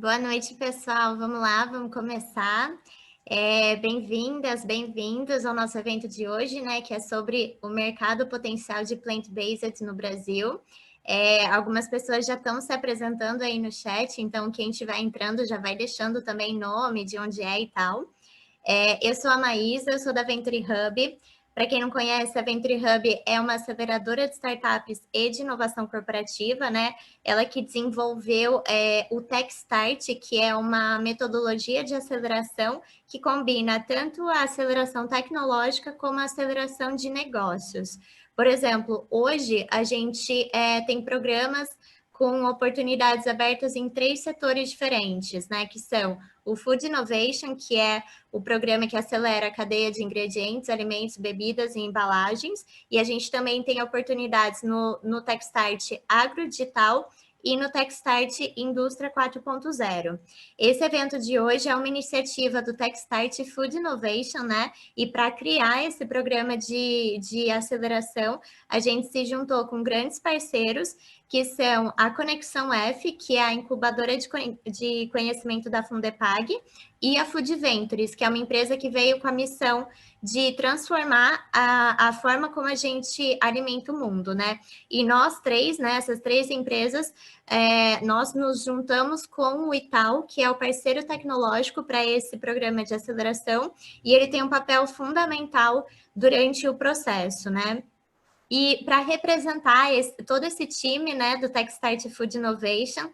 Boa noite, pessoal. Vamos lá, vamos começar. Bem-vindas, bem-vindos ao nosso evento de hoje, né, que é sobre o mercado potencial de plant-based no Brasil. Algumas pessoas já estão se apresentando aí no chat, então quem estiver entrando já vai deixando também nome, de onde é e tal. Eu sou a Maísa, eu sou da Venture Hub. Para quem não conhece, a Venture Hub é uma aceleradora de startups e de inovação corporativa, né? Ela que desenvolveu o Techstart, que é uma metodologia de aceleração que combina tanto a aceleração tecnológica como a aceleração de negócios. Por exemplo, hoje a gente tem programas com oportunidades abertas em 3 setores diferentes, né? Que são o Food Innovation, que é o programa que acelera a cadeia de ingredientes, alimentos, bebidas e embalagens. E a gente também tem oportunidades no Techstart Agrodigital e no Techstart Indústria 4.0. Esse evento de hoje é uma iniciativa do Techstart Food Innovation, né? E para criar esse programa de aceleração, a gente se juntou com grandes parceiros, que são a Conexão F, que é a incubadora de conhecimento da Fundepag, e a Food Ventures, que é uma empresa que veio com a missão de transformar a forma como a gente alimenta o mundo, né? E nós três, né, essas 3 empresas, nós nos juntamos com o Itaú, que é o parceiro tecnológico para esse programa de aceleração, e ele tem um papel fundamental durante o processo, né? E para representar todo esse time, né, do Techstart Food Innovation,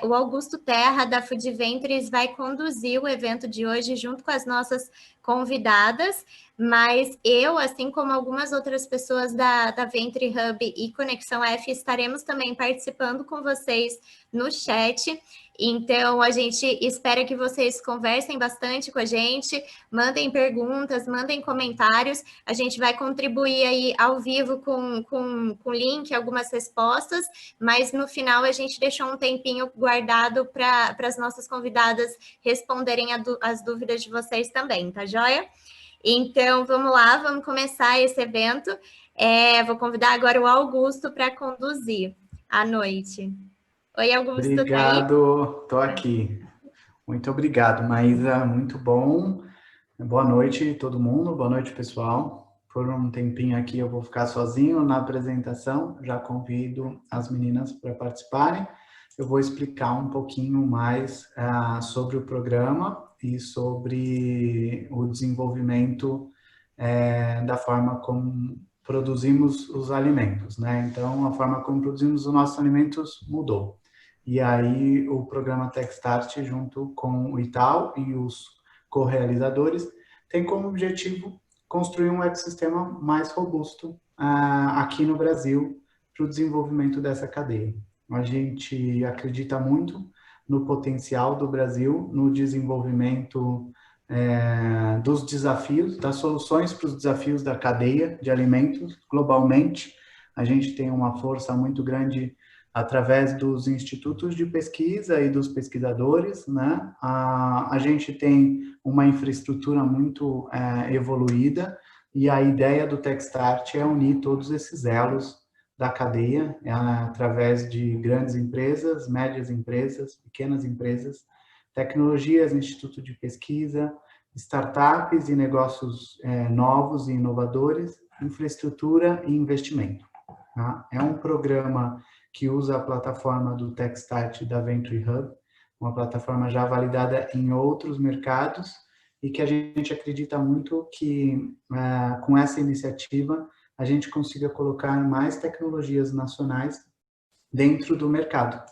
o Augusto Terra, da Food Ventures, vai conduzir o evento de hoje junto com as nossas convidadas, mas eu, assim como algumas outras pessoas da Venture Hub e Conexão F, estaremos também participando com vocês no chat. Então, a gente espera que vocês conversem bastante com a gente, mandem perguntas, mandem comentários. A gente vai contribuir aí ao vivo com link, algumas respostas, mas no final a gente deixou um tempinho guardado para as nossas convidadas responderem as dúvidas de vocês também, tá joia? Então, vamos lá, vamos começar esse evento. Vou convidar agora o Augusto para conduzir à noite. Oi, Augusto, tá aí? Obrigado, estou aqui. Muito obrigado, Maísa, muito bom. Boa noite, todo mundo. Boa noite, pessoal. Por um tempinho aqui eu vou ficar sozinho na apresentação. Já convido as meninas para participarem. Eu vou explicar um pouquinho mais sobre o programa e sobre o desenvolvimento da forma como produzimos os alimentos, né? Então, a forma como produzimos os nossos alimentos mudou. E aí, o programa Techstart, junto com o Itaú e os co-realizadores, tem como objetivo construir um ecossistema mais robusto aqui no Brasil para o desenvolvimento dessa cadeia. A gente acredita muito no potencial do Brasil, no desenvolvimento dos desafios, das soluções para os desafios da cadeia de alimentos globalmente. A gente tem uma força muito grande através dos institutos de pesquisa e dos pesquisadores, né? A gente tem uma infraestrutura muito evoluída e a ideia do Techstart é unir todos esses elos da cadeia através de grandes empresas, médias empresas, pequenas empresas, tecnologias, instituto de pesquisa, startups e negócios novos e inovadores, infraestrutura e investimento. Tá? É um programa que usa a plataforma do Techstart da Venture Hub, uma plataforma já validada em outros mercados e que a gente acredita muito que com essa iniciativa a gente consiga colocar mais tecnologias nacionais dentro do mercado.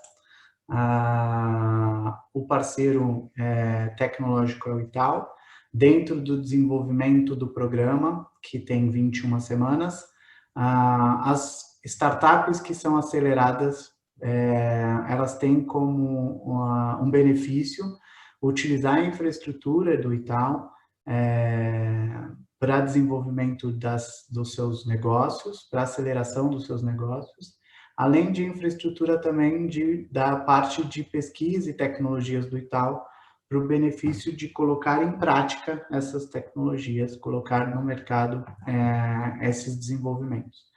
O parceiro tecnológico é o Itaú. Dentro do desenvolvimento do programa, que tem 21 semanas, as startups que são aceleradas, elas têm como um benefício utilizar a infraestrutura do Itaú para desenvolvimento dos seus negócios, para aceleração dos seus negócios, além de infraestrutura também da parte de pesquisa e tecnologias do Itaú, para o benefício de colocar em prática essas tecnologias, colocar no mercado esses desenvolvimentos.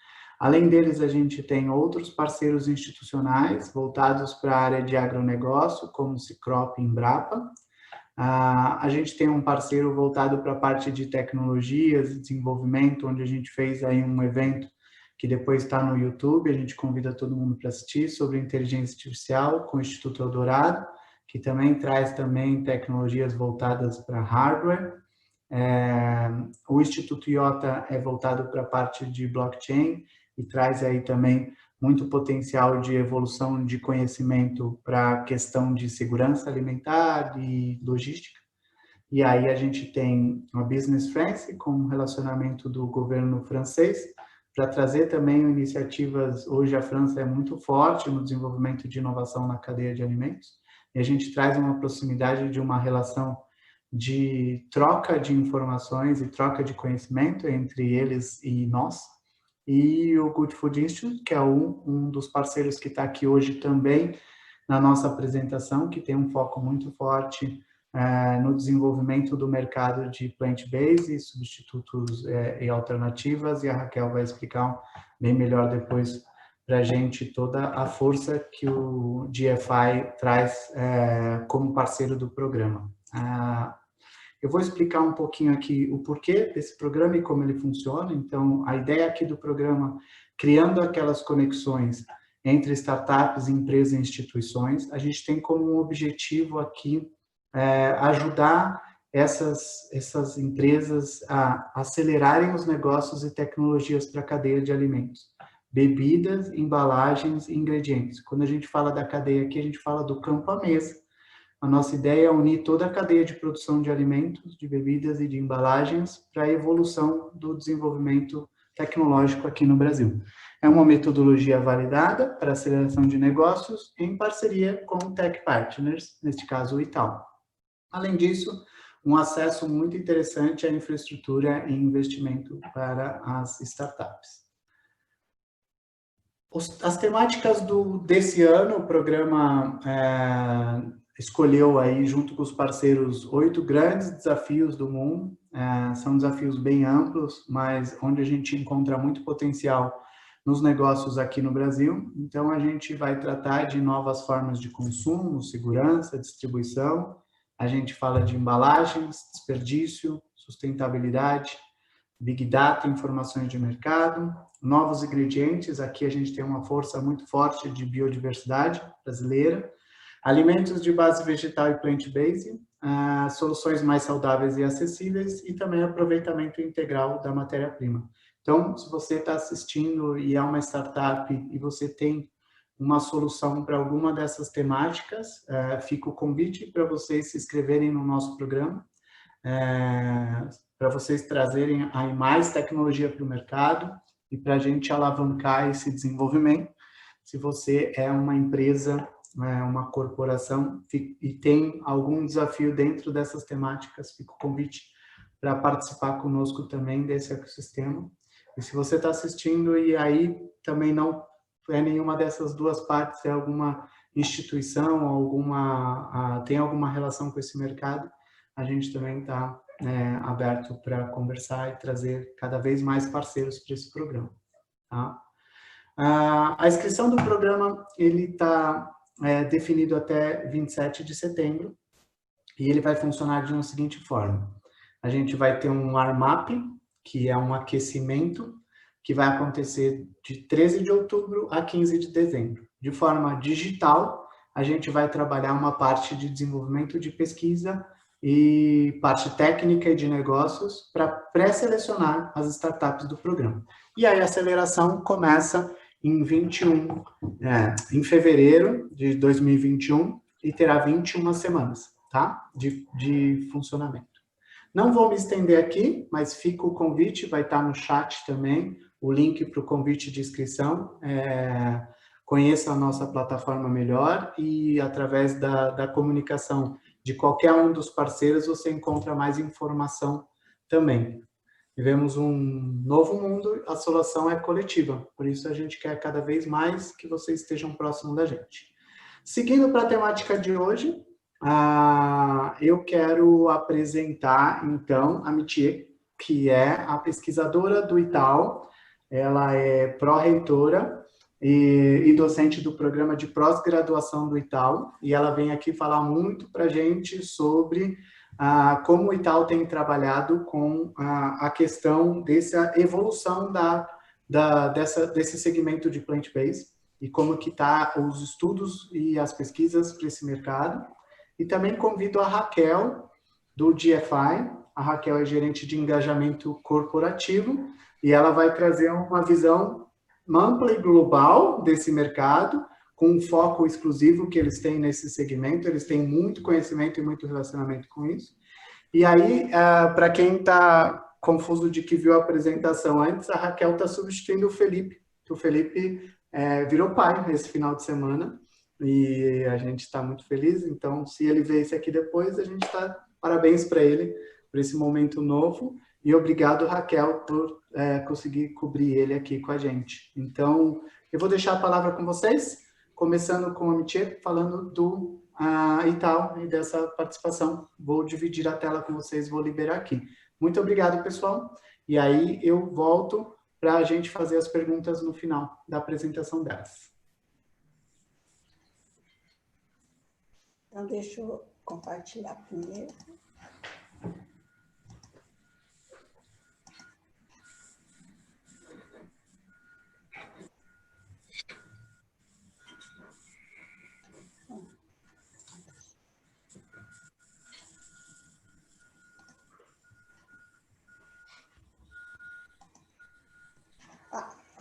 Além deles, a gente tem outros parceiros institucionais voltados para a área de agronegócio, como Sicrop e Embrapa. A gente tem um parceiro voltado para a parte de tecnologias e desenvolvimento, onde a gente fez aí um evento que depois está no YouTube, a gente convida todo mundo para assistir, sobre inteligência artificial com o Instituto Eldorado, que também traz também tecnologias voltadas para hardware. O Instituto IOTA é voltado para a parte de blockchain e traz aí também muito potencial de evolução de conhecimento para a questão de segurança alimentar e logística. E aí a gente tem a Business France, com um relacionamento do governo francês, para trazer também iniciativas. Hoje a França é muito forte no desenvolvimento de inovação na cadeia de alimentos, e a gente traz uma proximidade de uma relação de troca de informações e troca de conhecimento entre eles e nós. E o Good Food Institute, que é um dos parceiros que está aqui hoje também na nossa apresentação, que tem um foco muito forte no desenvolvimento do mercado de plant-based, substitutos e alternativas, e a Raquel vai explicar bem melhor depois para a gente toda a força que o GFI traz como parceiro do programa. Eu vou explicar um pouquinho aqui o porquê desse programa e como ele funciona. Então, a ideia aqui do programa, criando aquelas conexões entre startups, empresas e instituições, a gente tem como objetivo aqui ajudar essas empresas a acelerarem os negócios e tecnologias para a cadeia de alimentos, bebidas, embalagens e ingredientes. Quando a gente fala da cadeia aqui, a gente fala do campo à mesa. A nossa ideia é unir toda a cadeia de produção de alimentos, de bebidas e de embalagens para a evolução do desenvolvimento tecnológico aqui no Brasil. É uma metodologia validada para aceleração de negócios em parceria com Tech Partners, neste caso o Itaú. Além disso, um acesso muito interessante à infraestrutura e investimento para as startups. As temáticas desse ano, o programa escolheu aí, junto com os parceiros, 8 grandes desafios do mundo. São desafios bem amplos, mas onde a gente encontra muito potencial nos negócios aqui no Brasil. Então, a gente vai tratar de novas formas de consumo, segurança, distribuição. A gente fala de embalagens, desperdício, sustentabilidade, Big Data, informações de mercado, novos ingredientes. Aqui a gente tem uma força muito forte de biodiversidade brasileira, alimentos de base vegetal e plant-based, soluções mais saudáveis e acessíveis e também aproveitamento integral da matéria-prima. Então, se você está assistindo e é uma startup e você tem uma solução para alguma dessas temáticas, fica o convite para vocês se inscreverem no nosso programa, para vocês trazerem aí mais tecnologia para o mercado e para a gente alavancar esse desenvolvimento. Se você é uma empresa, uma corporação e tem algum desafio dentro dessas temáticas, fica o convite para participar conosco também desse ecossistema. E se você está assistindo e aí também não é nenhuma dessas duas partes, é alguma instituição, tem alguma relação com esse mercado, a gente também está aberto para conversar e trazer cada vez mais parceiros para esse programa. Tá? A inscrição do programa ele está definido até 27 de setembro e ele vai funcionar de uma seguinte forma. A gente vai ter um warm-up, que é um aquecimento, que vai acontecer de 13 de outubro a 15 de dezembro. De forma digital, a gente vai trabalhar uma parte de desenvolvimento de pesquisa e parte técnica e de negócios para pré-selecionar as startups do programa. E aí a aceleração começa em fevereiro de 2021 e terá 21 semanas, tá? de funcionamento. Não vou me estender aqui, mas fica o convite, vai estar no chat também, o link para o convite de inscrição. Conheça a nossa plataforma melhor e através da comunicação de qualquer um dos parceiros você encontra mais informação também. Vivemos um novo mundo, a solução é coletiva, por isso a gente quer cada vez mais que vocês estejam próximos da gente. Seguindo para a temática de hoje, eu quero apresentar, então, a Mithier, que é a pesquisadora do Itaú, ela é pró-reitora e docente do programa de pós-graduação do Itaú, e ela vem aqui falar muito para a gente sobre como o Itaú tem trabalhado com a questão dessa evolução desse segmento de plant-based e como que está os estudos e as pesquisas para esse mercado. E também convido a Raquel, do GFI. A Raquel é gerente de engajamento corporativo e ela vai trazer uma visão ampla e global desse mercado, com um foco exclusivo que eles têm nesse segmento. Eles têm muito conhecimento e muito relacionamento com isso. E aí, para quem está confuso de que viu a apresentação antes, a Raquel está substituindo o Felipe. O Felipe virou pai esse final de semana e a gente está muito feliz. Então, se ele ver isso aqui depois, a gente está... Parabéns para ele, por esse momento novo. E obrigado, Raquel, por conseguir cobrir ele aqui com a gente. Então, eu vou deixar a palavra com vocês, começando com o Amitie, falando do Itaú e dessa participação. Vou dividir a tela com vocês, vou liberar aqui. Muito obrigado, pessoal. E aí eu volto para a gente fazer as perguntas no final da apresentação delas. Então, deixa eu compartilhar primeiro.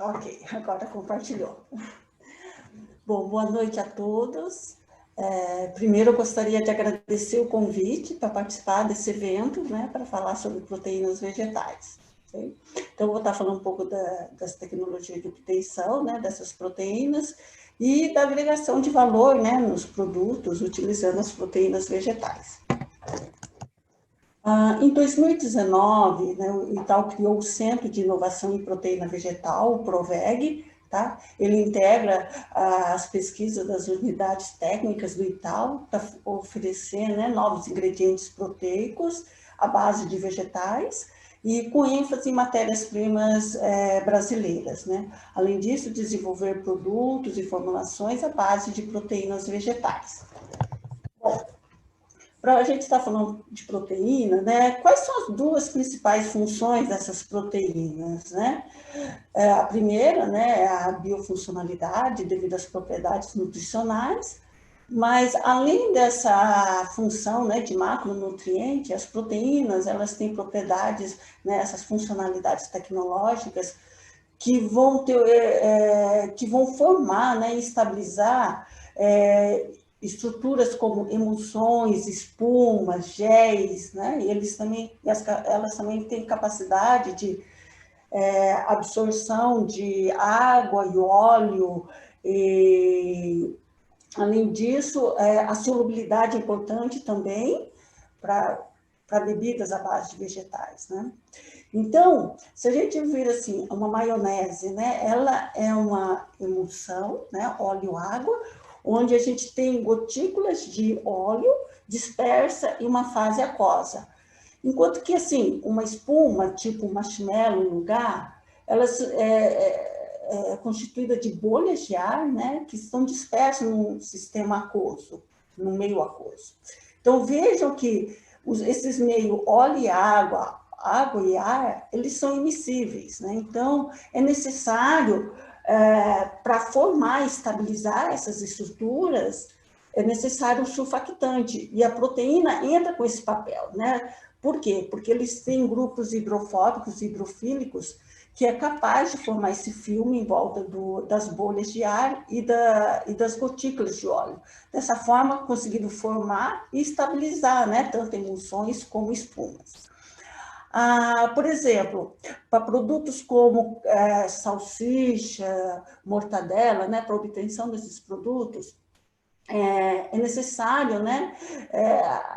Ok, agora compartilhou. Bom, boa noite a todos. Primeiro, eu gostaria de agradecer o convite para participar desse evento, né, para falar sobre proteínas vegetais. Okay? Então, eu vou estar falando um pouco das tecnologias de obtenção, né, dessas proteínas e da agregação de valor, né, nos produtos utilizando as proteínas vegetais. Em 2019, né, o Itaú criou o Centro de Inovação em Proteína Vegetal, o PROVEG. Tá? Ele integra as pesquisas das unidades técnicas do Itaú para oferecer, né, novos ingredientes proteicos à base de vegetais e com ênfase em matérias-primas brasileiras. Né? Além disso, desenvolver produtos e formulações à base de proteínas vegetais. Bom, para a gente estar falando de proteína, né, quais são as duas principais funções dessas proteínas, né? A primeira, né, é a biofuncionalidade devido às propriedades nutricionais, mas além dessa função, né, de macronutriente, as proteínas, elas têm propriedades, né, essas funcionalidades tecnológicas que vão que vão formar, né, e estabilizar estruturas como emulsões, espumas, géis, né? E elas também têm capacidade de absorção de água e óleo. E, além disso, a solubilidade é importante também para bebidas à base de vegetais, né? Então, se a gente vir assim, uma maionese, né? Ela é uma emulsão, né? Óleo-água, onde a gente tem gotículas de óleo dispersa em uma fase aquosa. Enquanto que, assim, uma espuma, tipo marshmallow, no lugar, ela é constituída de bolhas de ar, né, que estão dispersas no sistema aquoso, no meio aquoso. Então, vejam que esses meios óleo e água e ar, eles são immiscíveis, né? Então, é necessário... para formar e estabilizar essas estruturas, é necessário um surfactante, e a proteína entra com esse papel, né? Por quê? Porque eles têm grupos hidrofóbicos e hidrofílicos que é capaz de formar esse filme em volta das bolhas de ar e das gotículas de óleo. Dessa forma, conseguindo formar e estabilizar, né, tanto emulsões como espumas. Por exemplo, para produtos como salsicha, mortadela, né, para obtenção desses produtos, é necessário, né,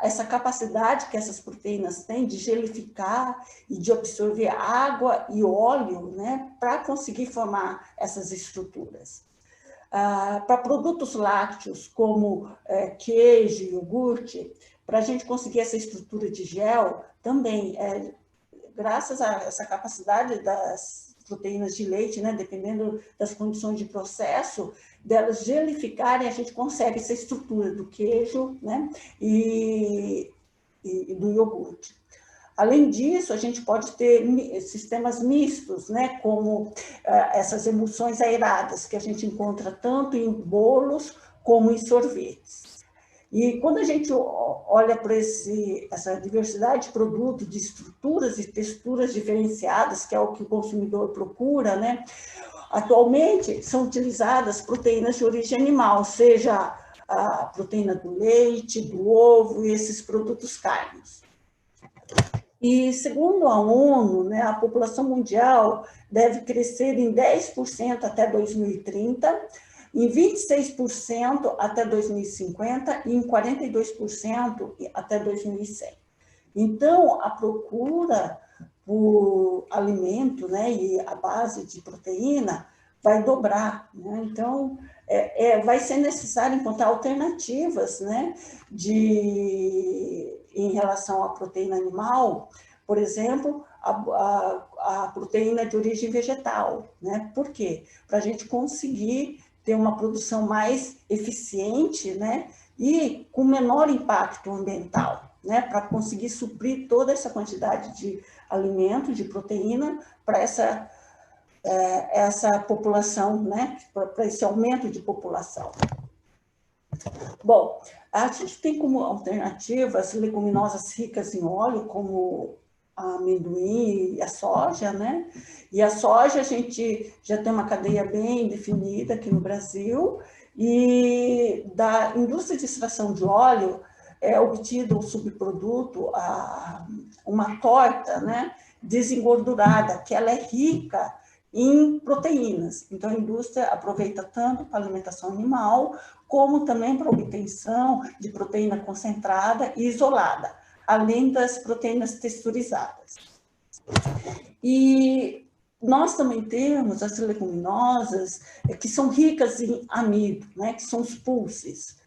essa capacidade que essas proteínas têm de gelificar e de absorver água e óleo, né, para conseguir formar essas estruturas. Para produtos lácteos, como queijo e iogurte, para a gente conseguir essa estrutura de gel, também graças a essa capacidade proteínas de leite, né, dependendo das condições de processo, delas gelificarem, a gente consegue essa estrutura do queijo, né, e do iogurte. Além disso, a gente pode ter sistemas mistos, né, como essas emulsões aeradas, que a gente encontra tanto em bolos como em sorvetes. E quando a gente olha para essa diversidade de produtos, de estruturas e texturas diferenciadas, que é o que o consumidor procura, né, atualmente são utilizadas proteínas de origem animal, seja a proteína do leite, do ovo e esses produtos cárneos. E, segundo a ONU, né, a população mundial deve crescer em 10% até 2030, em 26% até 2050 e em 42% até 2100. Então, a procura por alimento, né, e a base de proteína vai dobrar, né? Então, vai ser necessário encontrar alternativas, né, em relação à proteína animal, por exemplo, a proteína de origem vegetal, né? Por quê? Para a gente conseguir ter uma produção mais eficiente, né, e com menor impacto ambiental, né, para conseguir suprir toda essa quantidade de alimento, de proteína, para essa população, né, para esse aumento de população. Bom, a gente tem como alternativas leguminosas ricas em óleo, como a amendoim e a soja, né? E a soja a gente já tem uma cadeia bem definida aqui no Brasil, e da indústria de extração de óleo é obtido um subproduto, uma torta, né, desengordurada, que ela é rica em proteínas. Então, a indústria aproveita tanto para alimentação animal, como também para obtenção de proteína concentrada e isolada, além das proteínas texturizadas. E nós também temos as leguminosas que são ricas em amido, né, que são os pulses.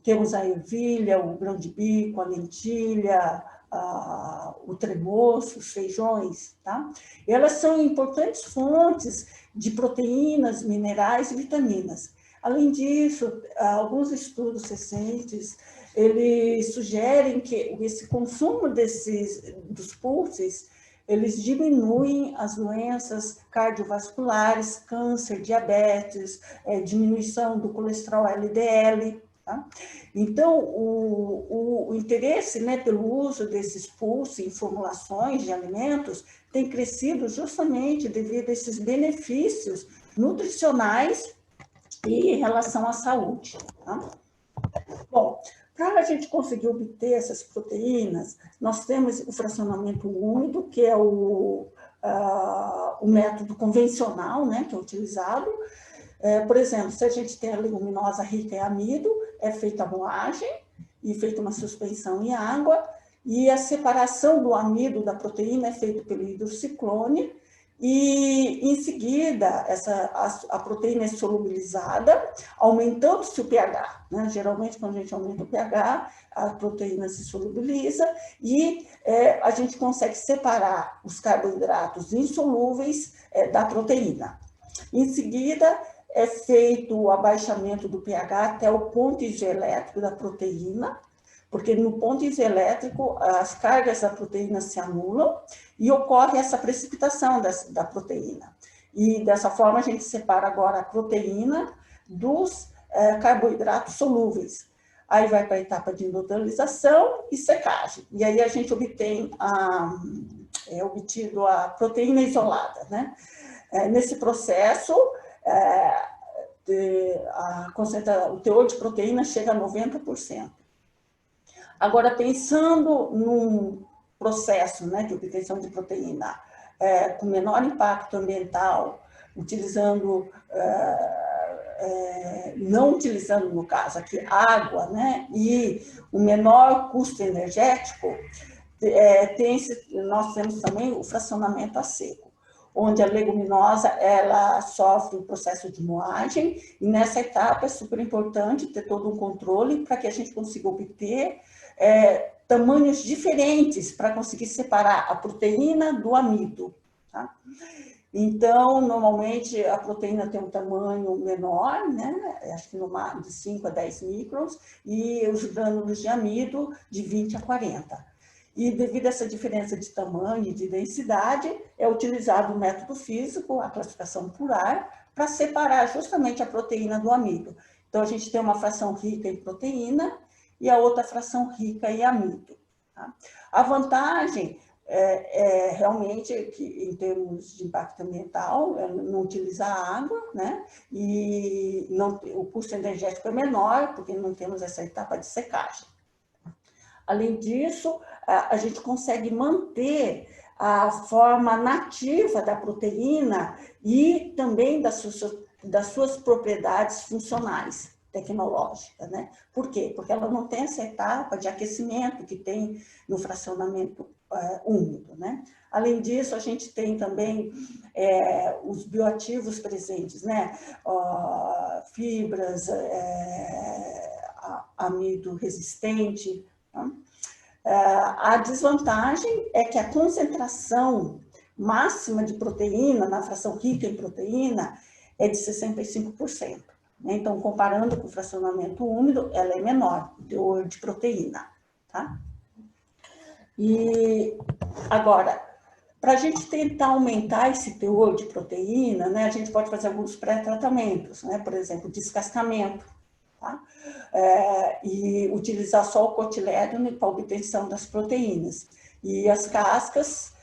Temos a ervilha, o grão de bico, a lentilha, o tremoço, os feijões, tá? Elas são importantes fontes de proteínas, minerais e vitaminas. Além disso, alguns estudos recentes, eles sugerem que esse consumo dos pulses, eles diminuem as doenças cardiovasculares, câncer, diabetes, diminuição do colesterol LDL, tá? Então, o interesse, né, pelo uso desses pulses em formulações de alimentos tem crescido justamente devido a esses benefícios nutricionais e em relação à saúde, tá? Bom, para a gente conseguir obter essas proteínas, nós temos o fracionamento úmido, que é o método convencional, né, que é utilizado. Por exemplo, se a gente tem a leguminosa rica em amido, é feita a moagem e feita uma suspensão em água, e a separação do amido da proteína é feita pelo hidrociclone, e em seguida a proteína é solubilizada, aumentando-se o pH, né? Geralmente, quando a gente aumenta o pH, a proteína se solubiliza e a gente consegue separar os carboidratos insolúveis da proteína. Em seguida, é feito o abaixamento do pH até o ponto isoelétrico da proteína, porque no ponto isoelétrico as cargas da proteína se anulam e ocorre essa precipitação da proteína. E dessa forma a gente separa agora a proteína dos carboidratos solúveis. Aí vai para a etapa de industrialização e secagem. E aí a gente obtém obtido a proteína isolada, né? Nesse processo, o teor de proteína chega a 90%. Agora, pensando num processo, né, de obtenção de proteína com menor impacto ambiental, não utilizando, no caso aqui, água, né, e o menor custo energético, nós temos também o fracionamento a seco, onde a leguminosa ela sofre o processo de moagem, e nessa etapa é super importante ter todo um controle para que a gente consiga obter tamanhos diferentes para conseguir separar a proteína do amido, tá? Então, normalmente, a proteína tem um tamanho menor, né? Acho que de 5 a 10 microns, e os grânulos de amido de 20 a 40. E devido a essa diferença de tamanho e de densidade, é utilizado o método físico, a classificação por ar, para separar justamente a proteína do amido. Então, a gente tem uma fração rica em proteína e a outra fração rica em amido. Tá? A vantagem realmente que, em termos de impacto ambiental, não utilizar água, né? E o custo energético é menor, porque não temos essa etapa de secagem. Além disso, a gente consegue manter a forma nativa da proteína e também das suas propriedades funcionais, tecnológicas, né? Por quê? Porque ela não tem essa etapa de aquecimento que tem no fracionamento úmido, né? Além disso, a gente tem também os bioativos presentes, né? Fibras, amido resistente. Tá? A desvantagem é que a concentração máxima de proteína, na fração rica em proteína, é de 65%. Né? Então, comparando com o fracionamento úmido, ela é menor, o teor de proteína. Tá? E agora, para a gente tentar aumentar esse teor de proteína, né, a gente pode fazer alguns pré-tratamentos, né? Por exemplo, descascamento, tá? E utilizar só o cotilédone para obtenção das proteínas. E as cascas,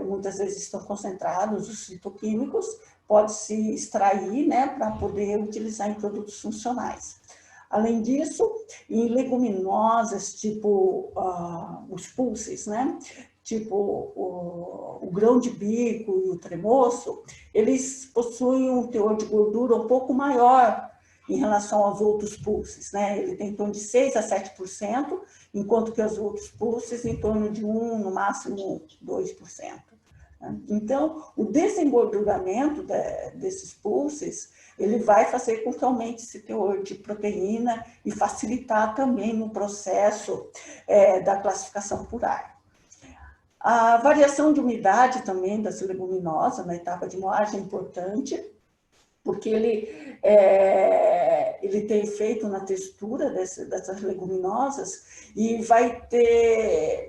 muitas vezes estão concentrados, os fitoquímicos, pode-se extrair, né, para poder utilizar em produtos funcionais. Além disso, em leguminosas, tipo os pulses, né? Tipo o grão de bico e o tremoço, eles possuem um teor de gordura um pouco maior em relação aos outros pulses, né? Ele tem em torno de 6 a 7%, enquanto que os outros pulses em torno de 1%, no máximo 2%. Então, o desengorduramento desses pulses, ele vai fazer com que aumente esse teor de proteína e facilitar também no processo da classificação por ar. A variação de umidade também das leguminosas na etapa de moagem é importante, porque ele tem efeito na textura dessas leguminosas e vai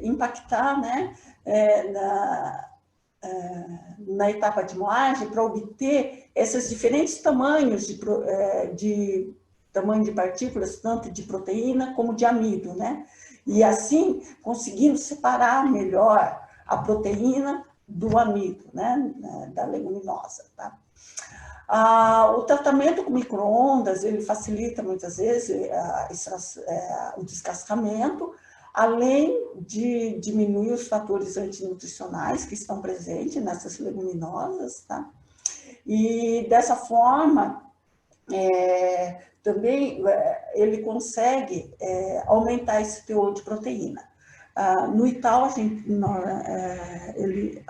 impactar, né, na etapa de moagem para obter esses diferentes tamanhos de tamanho de partículas, tanto de proteína como de amido, né? E assim, conseguindo separar melhor a proteína do amido, né? Da leguminosa, tá? O tratamento com micro-ondas, ele facilita muitas vezes o descascamento, além de diminuir os fatores antinutricionais que estão presentes nessas leguminosas, tá? E dessa forma, também ele consegue aumentar esse teor de proteína. No Itaú,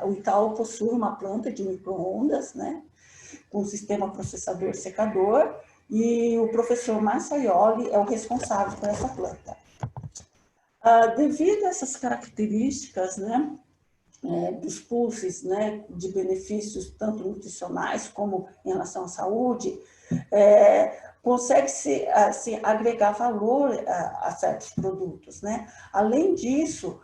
o Itaú possui uma planta de micro-ondas, né? Com sistema processador secador, e o professor Marciaioli é o responsável por essa planta. Devido a essas características, né, dos pulses, né, de benefícios tanto nutricionais como em relação à saúde, consegue-se assim, agregar valor a certos produtos, né? Além disso,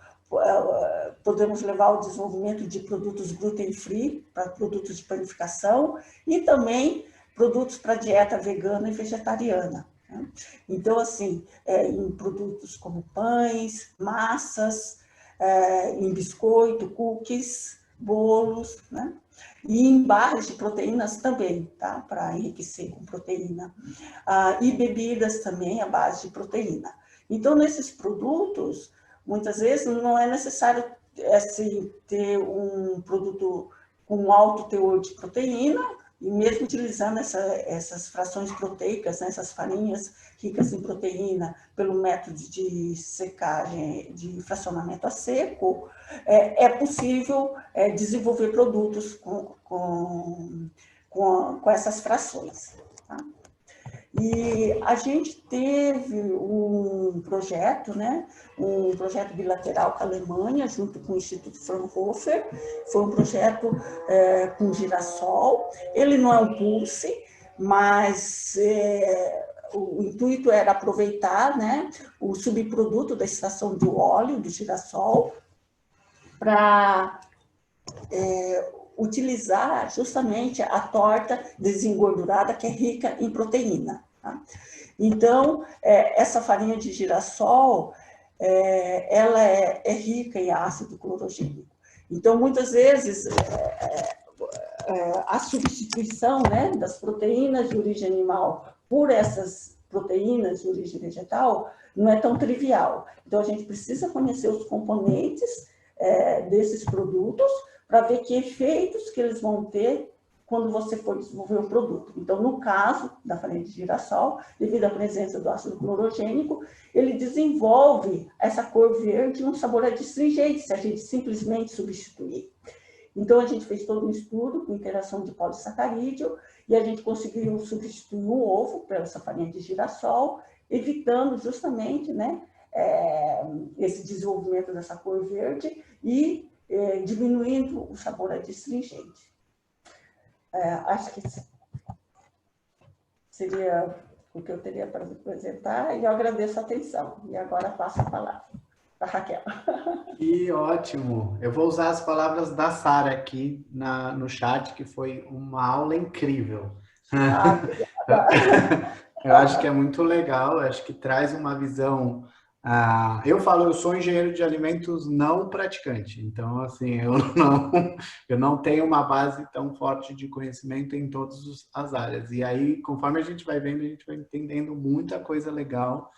podemos levar ao desenvolvimento de produtos gluten-free, para produtos de panificação, e também produtos para dieta vegana e vegetariana. Né? Então, assim, em produtos como pães, massas, em biscoito, cookies, bolos, né? E em barras de proteínas também, tá? Para enriquecer com proteína. E bebidas também à base de proteína. Então, nesses produtos, muitas vezes não é necessário assim, ter um produto com alto teor de proteína, e mesmo utilizando essas frações proteicas, né, essas farinhas ricas em proteína, pelo método de secagem, de fracionamento a seco, é possível desenvolver produtos com essas frações. Tá? E a gente teve um projeto, né? Um projeto bilateral com a Alemanha, junto com o Instituto Fraunhofer. Foi um projeto com girassol. Ele não é um pulse, mas o intuito era aproveitar, né, o subproduto da extração de óleo do girassol para utilizar justamente a torta desengordurada, que é rica em proteína. Tá? Então, essa farinha de girassol, ela é rica em ácido clorogênico. Então, muitas vezes, a substituição, né, das proteínas de origem animal por essas proteínas de origem vegetal não é tão trivial. Então, a gente precisa conhecer os componentes desses produtos para ver que efeitos que eles vão ter quando você for desenvolver um produto. Então, no caso da farinha de girassol, devido à presença do ácido clorogênico, ele desenvolve essa cor verde e um sabor adstringente, se a gente simplesmente substituir. Então, a gente fez todo um estudo com interação de polissacarídeo e a gente conseguiu substituir o ovo por essa farinha de girassol, evitando justamente, né, esse desenvolvimento dessa cor verde e diminuindo o sabor adstringente. Acho que seria o que eu teria para apresentar e eu agradeço a atenção. E agora passo a palavra para a Raquel. Que ótimo! Eu vou usar as palavras da Sara aqui no chat, que foi uma aula incrível. Eu acho que é muito legal, acho que traz uma visão... eu sou engenheiro de alimentos não praticante, então, assim, eu não tenho uma base tão forte de conhecimento em todas as áreas. E aí, conforme a gente vai vendo, a gente vai entendendo muita coisa legal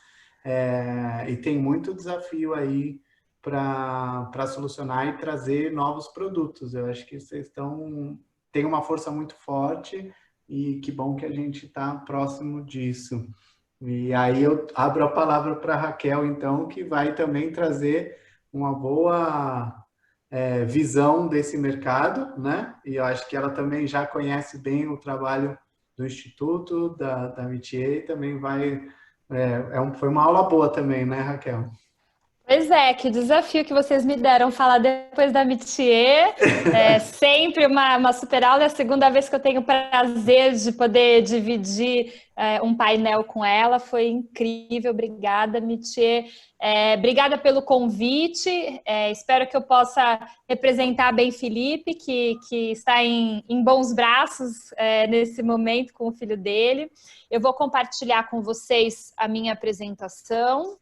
e tem muito desafio aí para solucionar e trazer novos produtos. Eu acho que vocês têm uma força muito forte e que bom que a gente está próximo disso. E aí eu abro a palavra para a Raquel, então, que vai também trazer uma boa visão desse mercado, né? E eu acho que ela também já conhece bem o trabalho do Instituto, da Métier, e também vai... foi uma aula boa também, né, Raquel? Pois é, que desafio que vocês me deram falar depois da Métier. É sempre uma super aula. É a segunda vez que eu tenho o prazer de poder dividir um painel com ela. Foi incrível. Obrigada, Métier. Obrigada pelo convite. Espero que eu possa representar bem Felipe, que está em bons braços nesse momento com o filho dele. Eu vou compartilhar com vocês a minha apresentação.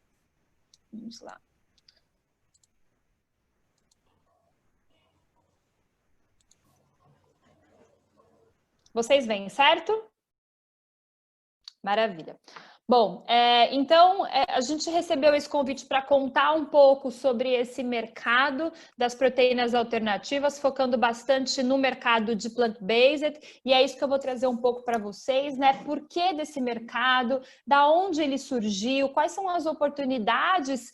Vamos lá. Vocês veem, certo? Maravilha. Bom, então a gente recebeu esse convite para contar um pouco sobre esse mercado das proteínas alternativas, focando bastante no mercado de plant-based, e é isso que eu vou trazer um pouco para vocês, né? Por que desse mercado, da onde ele surgiu, quais são as oportunidades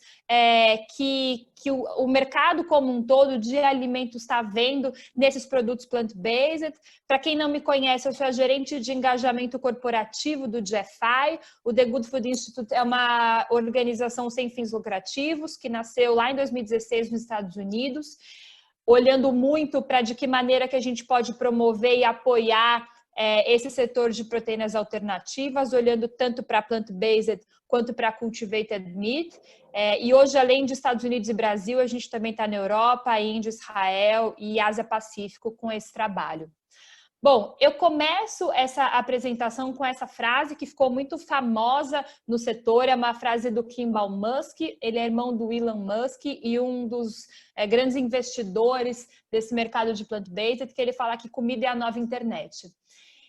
que o mercado como um todo de alimentos está vendo nesses produtos plant-based. Para quem não me conhece, eu sou a gerente de engajamento corporativo do GFI. O The Good Food Institute é uma organização sem fins lucrativos que nasceu lá em 2016 nos Estados Unidos, olhando muito para de que maneira que a gente pode promover e apoiar esse setor de proteínas alternativas, olhando tanto para plant-based quanto para cultivated meat. E hoje, além de Estados Unidos e Brasil, a gente também está na Europa, Índia, Israel e Ásia-Pacífico com esse trabalho. Bom, eu começo essa apresentação com essa frase que ficou muito famosa no setor, é uma frase do Kimball Musk, ele é irmão do Elon Musk e um dos grandes investidores desse mercado de plant-based, que ele fala que comida é a nova internet.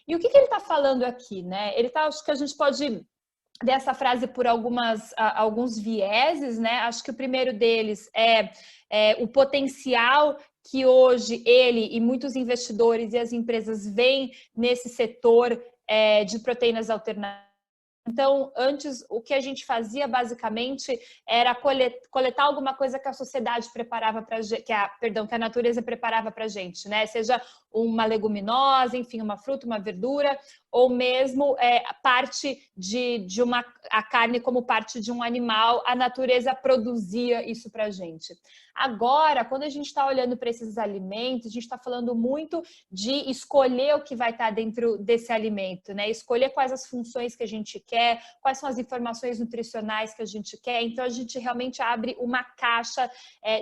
E o que ele está falando aqui, né? Acho que a gente pode ver essa frase por alguns vieses, né? Acho que o primeiro deles é o potencial que hoje ele e muitos investidores e as empresas veem nesse setor de proteínas alternativas. Então, antes, o que a gente fazia basicamente era coletar alguma coisa que a sociedade preparava para que a natureza preparava para a gente, né? Seja uma leguminosa, enfim, uma fruta, uma verdura, ou mesmo parte a carne como parte de um animal, a natureza produzia isso para a gente. Agora, quando a gente está olhando para esses alimentos, a gente está falando muito de escolher o que vai estar dentro desse alimento, né? Escolher quais as funções que a gente quer, quais são as informações nutricionais que a gente quer. Então, a gente realmente abre uma caixa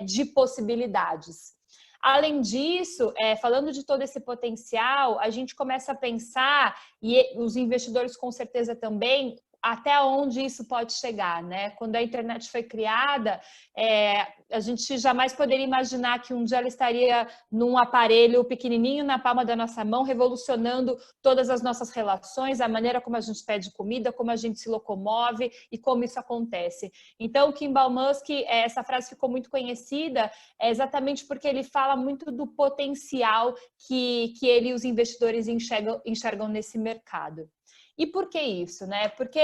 de possibilidades. Além disso, falando de todo esse potencial, a gente começa a pensar, e os investidores com certeza também, até onde isso pode chegar, né? Quando a internet foi criada, a gente jamais poderia imaginar que um dia ela estaria num aparelho pequenininho na palma da nossa mão, revolucionando todas as nossas relações, a maneira como a gente pede comida, como a gente se locomove e como isso acontece. Então, o Kimball Musk, essa frase ficou muito conhecida, exatamente porque ele fala muito do potencial que ele e os investidores enxergam nesse mercado. E por que isso, né? Porque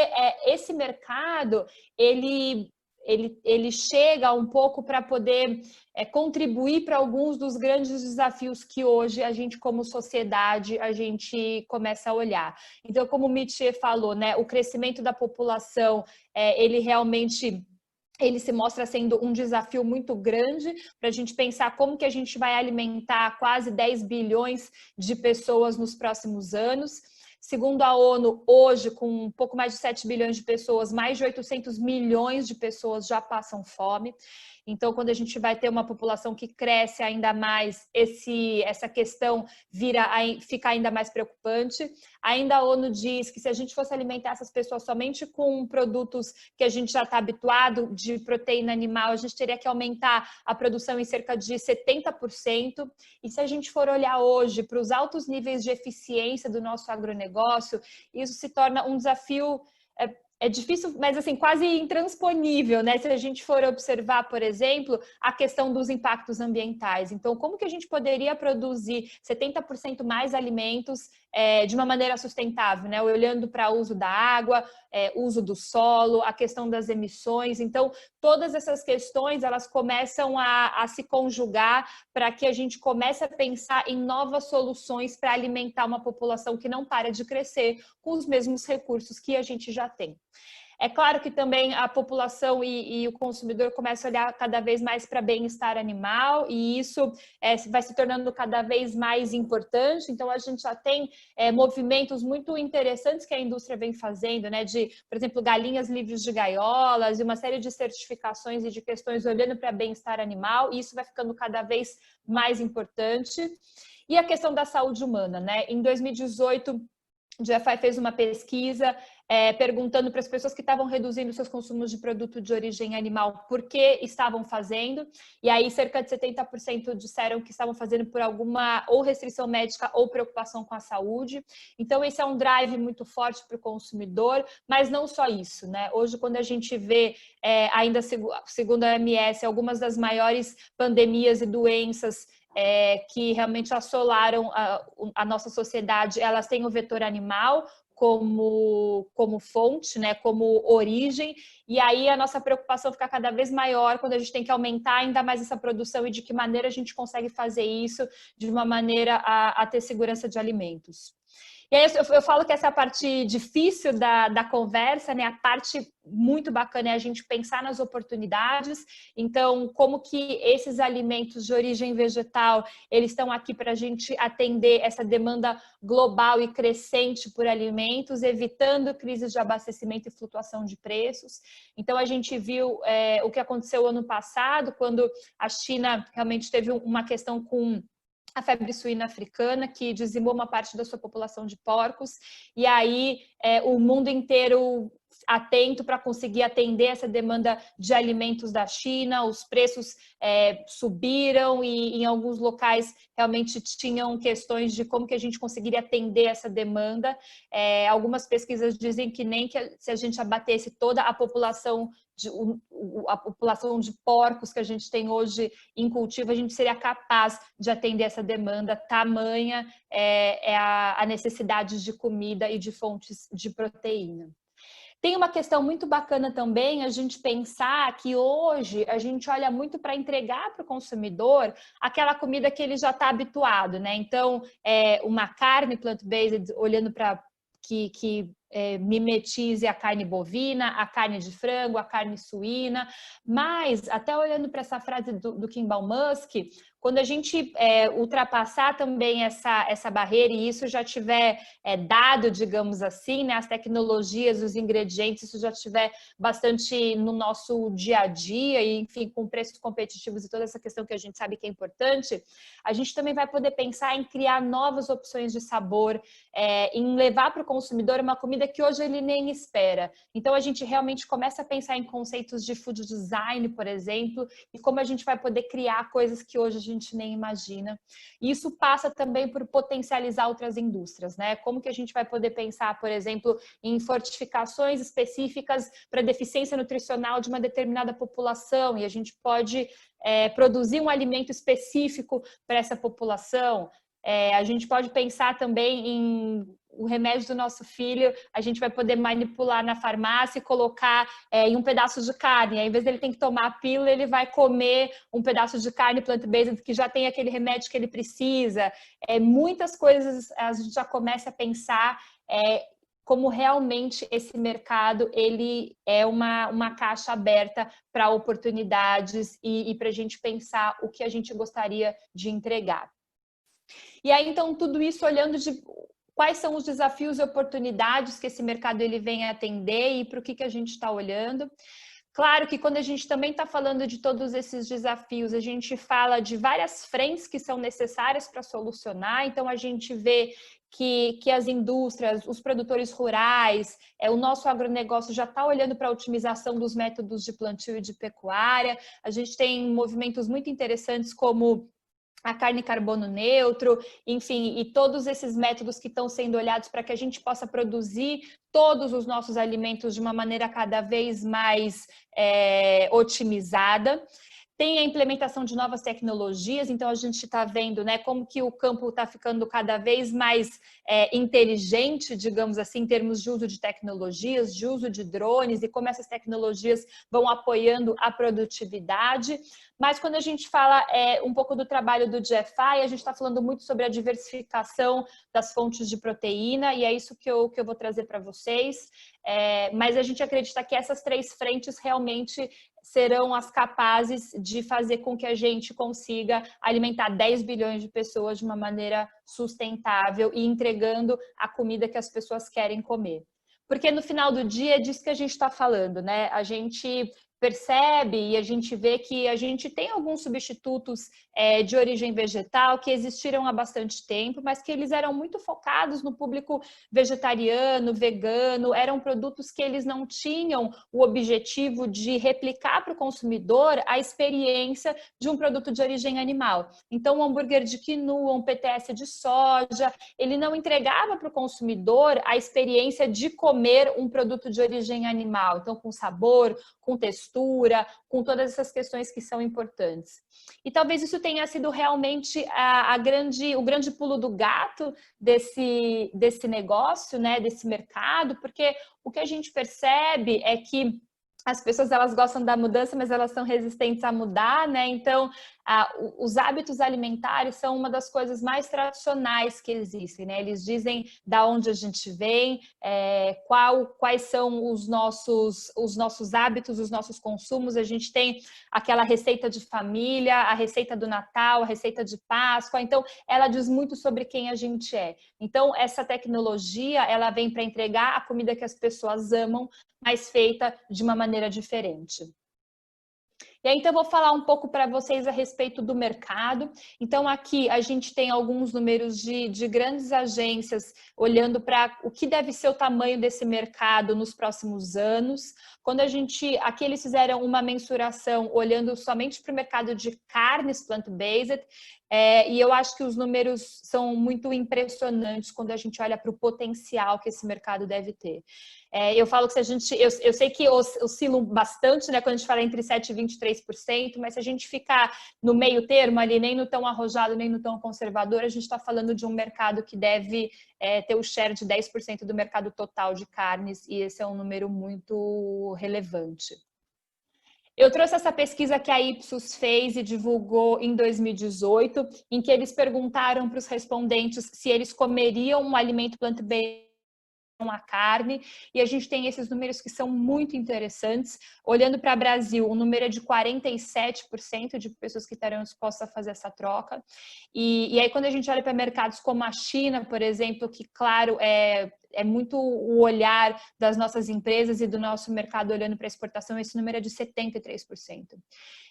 esse mercado, ele chega um pouco para poder contribuir para alguns dos grandes desafios que hoje a gente, como sociedade, a gente começa a olhar. Então, como o Mitchell falou, né? O crescimento da população, ele realmente... ele se mostra sendo um desafio muito grande para a gente pensar como que a gente vai alimentar quase 10 bilhões de pessoas nos próximos anos. Segundo a ONU, hoje, com um pouco mais de 7 bilhões de pessoas, mais de 800 milhões de pessoas já passam fome. Então, quando a gente vai ter uma população que cresce ainda mais, essa questão fica ainda mais preocupante. Ainda a ONU diz que se a gente fosse alimentar essas pessoas somente com produtos que a gente já está habituado, de proteína animal, a gente teria que aumentar a produção em cerca de 70%. E se a gente for olhar hoje para os altos níveis de eficiência do nosso agronegócio, isso se torna um desafio... É difícil, mas assim, quase intransponível, né? Se a gente for observar, por exemplo, a questão dos impactos ambientais. Então, como que a gente poderia produzir 70% mais alimentos de uma maneira sustentável, né? Olhando para o uso da água, uso do solo, a questão das emissões. Então, todas essas questões, elas começam a se conjugar para que a gente comece a pensar em novas soluções para alimentar uma população que não para de crescer com os mesmos recursos que a gente já tem. É claro que também a população e o consumidor começam a olhar cada vez mais para bem-estar animal, e isso vai se tornando cada vez mais importante. Então, a gente já tem movimentos muito interessantes que a indústria vem fazendo, né? De, por exemplo, galinhas livres de gaiolas e uma série de certificações e de questões olhando para bem-estar animal, e isso vai ficando cada vez mais importante. E a questão da saúde humana, né? Em 2018, o GFI fez uma pesquisa perguntando para as pessoas que estavam reduzindo seus consumos de produto de origem animal por que estavam fazendo, e aí cerca de 70% disseram que estavam fazendo por alguma ou restrição médica ou preocupação com a saúde. Então esse é um drive muito forte para o consumidor, mas não só isso, né? Hoje, quando a gente vê, ainda segundo a OMS, algumas das maiores pandemias e doenças que realmente assolaram a nossa sociedade, elas têm o vetor animal como fonte, né, como origem, e aí a nossa preocupação fica cada vez maior quando a gente tem que aumentar ainda mais essa produção e de que maneira a gente consegue fazer isso de uma maneira a ter segurança de alimentos. E aí eu falo que essa é a parte difícil da conversa, né? A parte muito bacana é a gente pensar nas oportunidades. Então, como que esses alimentos de origem vegetal, eles estão aqui para a gente atender essa demanda global e crescente por alimentos, evitando crises de abastecimento e flutuação de preços. Então, a gente viu o que aconteceu ano passado, quando a China realmente teve uma questão com a febre suína africana, que dizimou uma parte da sua população de porcos, e aí o mundo inteiro atento para conseguir atender essa demanda de alimentos da China, os preços subiram e em alguns locais realmente tinham questões de como que a gente conseguiria atender essa demanda. Algumas pesquisas dizem que nem que se a gente abatesse toda a população de porcos que a gente tem hoje em cultivo, a gente seria capaz de atender essa demanda, tamanha a necessidade de comida e de fontes de proteína. Tem uma questão muito bacana também, a gente pensar que hoje a gente olha muito para entregar para o consumidor aquela comida que ele já está habituado, né? Então, uma carne plant-based, olhando para que mimetize a carne bovina, a carne de frango, a carne suína, mas até olhando para essa frase do Kimball Musk, quando a gente ultrapassar também essa barreira e isso já tiver dado, digamos assim, né, as tecnologias, os ingredientes, isso já tiver bastante no nosso dia a dia e, enfim, com preços competitivos e toda essa questão que a gente sabe que é importante, a gente também vai poder pensar em criar novas opções de sabor, em levar para o consumidor uma comida que hoje ele nem espera. Então, a gente realmente começa a pensar em conceitos de food design, por exemplo, e como a gente vai poder criar coisas que hoje a gente nem imagina. E isso passa também por potencializar outras indústrias, né? Como que a gente vai poder pensar, por exemplo, em fortificações específicas para deficiência nutricional de uma determinada população, e a gente pode produzir um alimento específico para essa população. A gente pode pensar também em o remédio do nosso filho, a gente vai poder manipular na farmácia e colocar em um pedaço de carne. Aí, ao invés dele ter que tomar a pílula, ele vai comer um pedaço de carne plant-based que já tem aquele remédio que ele precisa. Muitas coisas a gente já começa a pensar como realmente esse mercado ele é uma caixa aberta para oportunidades e para a gente pensar o que a gente gostaria de entregar. E aí, então, tudo isso olhando de quais são os desafios e oportunidades que esse mercado ele vem a atender e para o que a gente está olhando. Claro que quando a gente também está falando de todos esses desafios, a gente fala de várias frentes que são necessárias para solucionar, então a gente vê que as indústrias, os produtores rurais, o nosso agronegócio já está olhando para a otimização dos métodos de plantio e de pecuária, a gente tem movimentos muito interessantes como a carne carbono neutro, enfim, e todos esses métodos que estão sendo olhados para que a gente possa produzir todos os nossos alimentos de uma maneira cada vez mais otimizada. Tem a implementação de novas tecnologias, então a gente está vendo, né, como que o campo está ficando cada vez mais inteligente, digamos assim, em termos de uso de tecnologias, de uso de drones e como essas tecnologias vão apoiando a produtividade. Mas quando a gente fala um pouco do trabalho do GFI, a gente está falando muito sobre a diversificação das fontes de proteína e é isso que eu vou trazer para vocês. Mas a gente acredita que essas três frentes realmente serão as capazes de fazer com que a gente consiga alimentar 10 bilhões de pessoas de uma maneira sustentável e entregando a comida que as pessoas querem comer. Porque no final do dia é disso que a gente está falando, né? A gente percebe e a gente vê que a gente tem alguns substitutos de origem vegetal que existiram há bastante tempo, mas que eles eram muito focados no público vegetariano, vegano, eram produtos que eles não tinham o objetivo de replicar para o consumidor a experiência de um produto de origem animal. Então, um hambúrguer de quinoa, um PTS de soja, ele não entregava para o consumidor a experiência de comer um produto de origem animal, então com sabor, com textura, com todas essas questões que são importantes. E talvez isso tenha sido realmente o grande pulo do gato desse negócio, né, desse mercado, porque o que a gente percebe é que as pessoas elas gostam da mudança, mas elas são resistentes a mudar, né? Então, os hábitos alimentares são uma das coisas mais tradicionais que existem, né? Eles dizem da onde a gente vem, quais são os nossos hábitos, os nossos consumos. A gente tem aquela receita de família, a receita do Natal, a receita de Páscoa. Então, ela diz muito sobre quem a gente é. Então, essa tecnologia, ela vem para entregar a comida que as pessoas amam, mas feita de uma maneira diferente. E aí, então, eu vou falar um pouco para vocês a respeito do mercado. Então, aqui a gente tem alguns números de grandes agências olhando para o que deve ser o tamanho desse mercado nos próximos anos. Quando aqui eles fizeram uma mensuração olhando somente para o mercado de carnes plant-based, E eu acho que os números são muito impressionantes quando a gente olha para o potencial que esse mercado deve ter. Eu falo que se a gente... Eu sei que oscilam bastante, né, quando a gente fala entre 7% e 23%, mas se a gente ficar no meio termo ali, nem no tão arrojado, nem no tão conservador, a gente está falando de um mercado que deve ter o share de 10% do mercado total de carnes, e esse é um número muito relevante. Eu trouxe essa pesquisa que a Ipsos fez e divulgou em 2018, em que eles perguntaram para os respondentes se eles comeriam um alimento plant-based, a carne, e a gente tem esses números que são muito interessantes. Olhando para o Brasil, o número é de 47% de pessoas que estarão dispostas a fazer essa troca. E aí, quando a gente olha para mercados como a China, por exemplo, que, claro, é muito o olhar das nossas empresas e do nosso mercado olhando para a exportação, esse número é de 73%.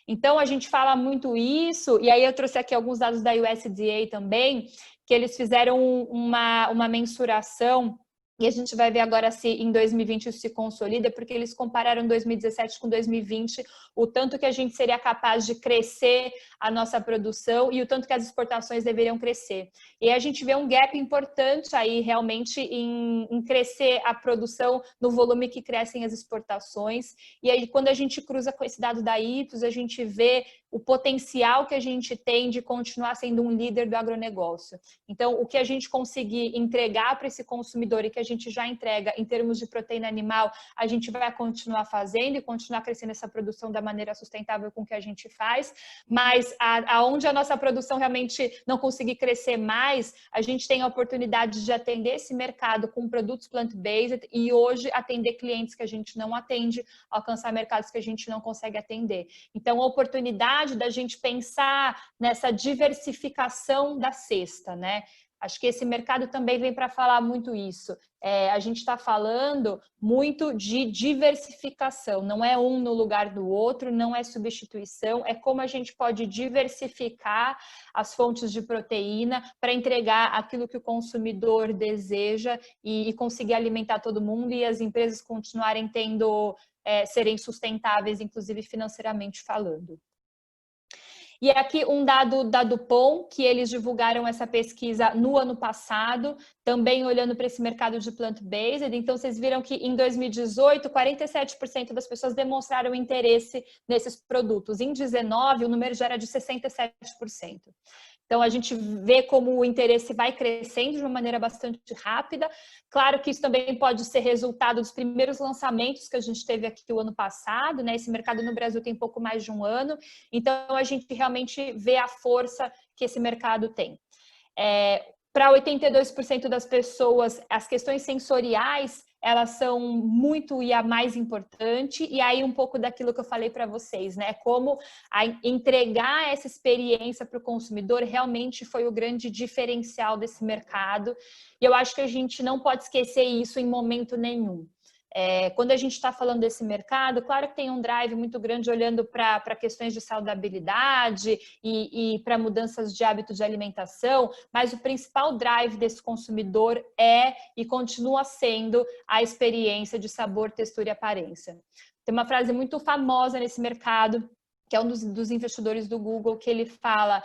Então, a gente fala muito isso, e aí eu trouxe aqui alguns dados da USDA também, que eles fizeram uma mensuração. E a gente vai ver agora se em 2020 isso se consolida, porque eles compararam 2017 com 2020, o tanto que a gente seria capaz de crescer a nossa produção e o tanto que as exportações deveriam crescer. E a gente vê um gap importante aí realmente em crescer a produção no volume que crescem as exportações. E aí quando a gente cruza com esse dado da Ipsos, a gente vê o potencial que a gente tem de continuar sendo um líder do agronegócio. Então, o que a gente conseguir entregar para esse consumidor e que a gente já entrega em termos de proteína animal, a gente vai continuar fazendo e continuar crescendo essa produção da maneira sustentável com que a gente faz, mas aonde a nossa produção realmente não conseguir crescer mais, a gente tem a oportunidade de atender esse mercado com produtos plant-based e hoje atender clientes que a gente não atende, alcançar mercados que a gente não consegue atender. Então, a oportunidade da gente pensar nessa diversificação da cesta, né? Acho que esse mercado também vem para falar muito isso. A gente está falando muito de diversificação, não é um no lugar do outro, não é substituição, é como a gente pode diversificar as fontes de proteína para entregar aquilo que o consumidor deseja e conseguir alimentar todo mundo e as empresas continuarem serem sustentáveis, inclusive financeiramente falando. E aqui um dado da Dupont, que eles divulgaram essa pesquisa no ano passado, também olhando para esse mercado de plant-based. Então, vocês viram que em 2018, 47% das pessoas demonstraram interesse nesses produtos. Em 2019, o número já era de 67%. Então, a gente vê como o interesse vai crescendo de uma maneira bastante rápida. Claro que isso também pode ser resultado dos primeiros lançamentos que a gente teve aqui o ano passado, né? Esse mercado no Brasil tem pouco mais de um ano. Então, a gente realmente vê a força que esse mercado tem. Para 82% das pessoas, as questões sensoriais elas são muito e a mais importante, e aí um pouco daquilo que eu falei para vocês, né? Como entregar essa experiência para o consumidor realmente foi o grande diferencial desse mercado, e eu acho que a gente não pode esquecer isso em momento nenhum. Quando a gente está falando desse mercado, claro que tem um drive muito grande olhando para questões de saudabilidade e para mudanças de hábito de alimentação, mas o principal drive desse consumidor e continua sendo a experiência de sabor, textura e aparência. Tem uma frase muito famosa nesse mercado, que é um dos investidores do Google, que ele fala,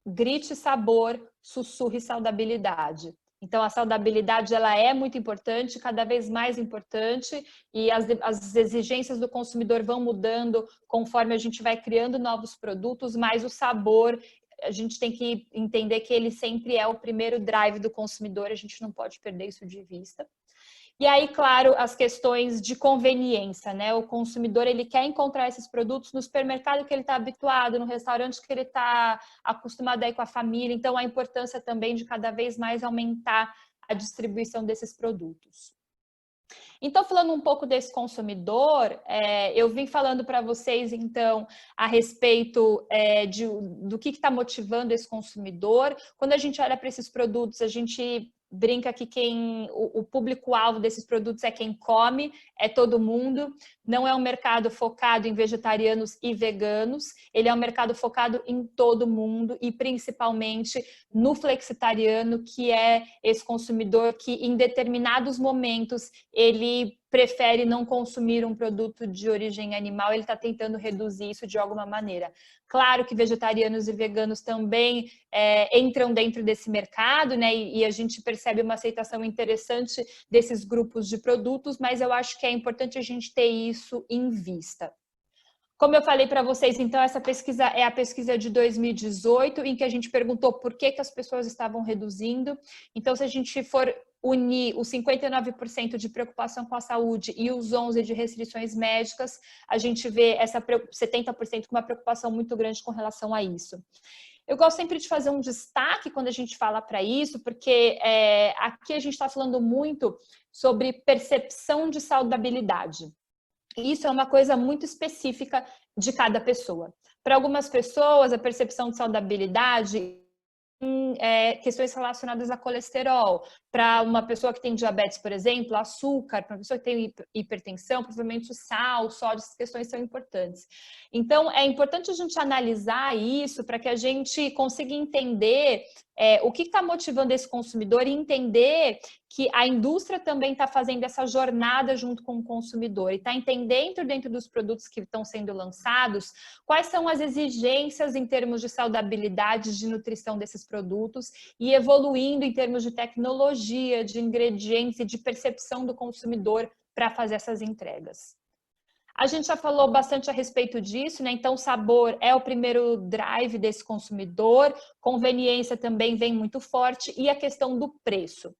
grite sabor, sussurre saudabilidade. Então, a saudabilidade ela é muito importante, cada vez mais importante, e as exigências do consumidor vão mudando conforme a gente vai criando novos produtos, mas o sabor, a gente tem que entender que ele sempre é o primeiro drive do consumidor, a gente não pode perder isso de vista. E aí, claro, as questões de conveniência, né? O consumidor, ele quer encontrar esses produtos no supermercado que ele está habituado, no restaurante que ele está acostumado a ir com a família. Então, a importância também de cada vez mais aumentar a distribuição desses produtos. Então, falando um pouco desse consumidor, eu vim falando para vocês, então, a respeito do que está motivando esse consumidor. Quando a gente olha para esses produtos, a gente brinca que o público-alvo desses produtos é quem come, é todo mundo. Não é um mercado focado em vegetarianos e veganos, ele é um mercado focado em todo mundo e principalmente no flexitariano, que é esse consumidor que em determinados momentos ele prefere não consumir um produto de origem animal, ele está tentando reduzir isso de alguma maneira. Claro que vegetarianos e veganos também entram dentro desse mercado, né? E a gente percebe uma aceitação interessante desses grupos de produtos, mas eu acho que é importante a gente ter isso em vista. Como eu falei para vocês, então, essa pesquisa é a pesquisa de 2018, em que a gente perguntou por que as pessoas estavam reduzindo. Então, se a gente for unir os 59% de preocupação com a saúde e os 11% de restrições médicas, a gente vê essa 70% com uma preocupação muito grande com relação a isso. Eu gosto sempre de fazer um destaque quando a gente fala para isso, porque aqui a gente está falando muito sobre percepção de saudabilidade. Isso é uma coisa muito específica de cada pessoa. Para algumas pessoas, a percepção de saudabilidade questões relacionadas a colesterol. Para uma pessoa que tem diabetes, por exemplo, açúcar. Para uma pessoa que tem hipertensão, provavelmente o sal, o sódio, essas questões são importantes. Então, é importante a gente analisar isso para que a gente consiga entender o que está motivando esse consumidor e entender que a indústria também está fazendo essa jornada junto com o consumidor e está entendendo dentro dos produtos que estão sendo lançados quais são as exigências em termos de saudabilidade, de nutrição desses produtos e evoluindo em termos de tecnologia, de ingredientes e de percepção do consumidor para fazer essas entregas. A gente já falou bastante a respeito disso, né? Então, sabor é o primeiro drive desse consumidor, conveniência também vem muito forte e a questão do preço.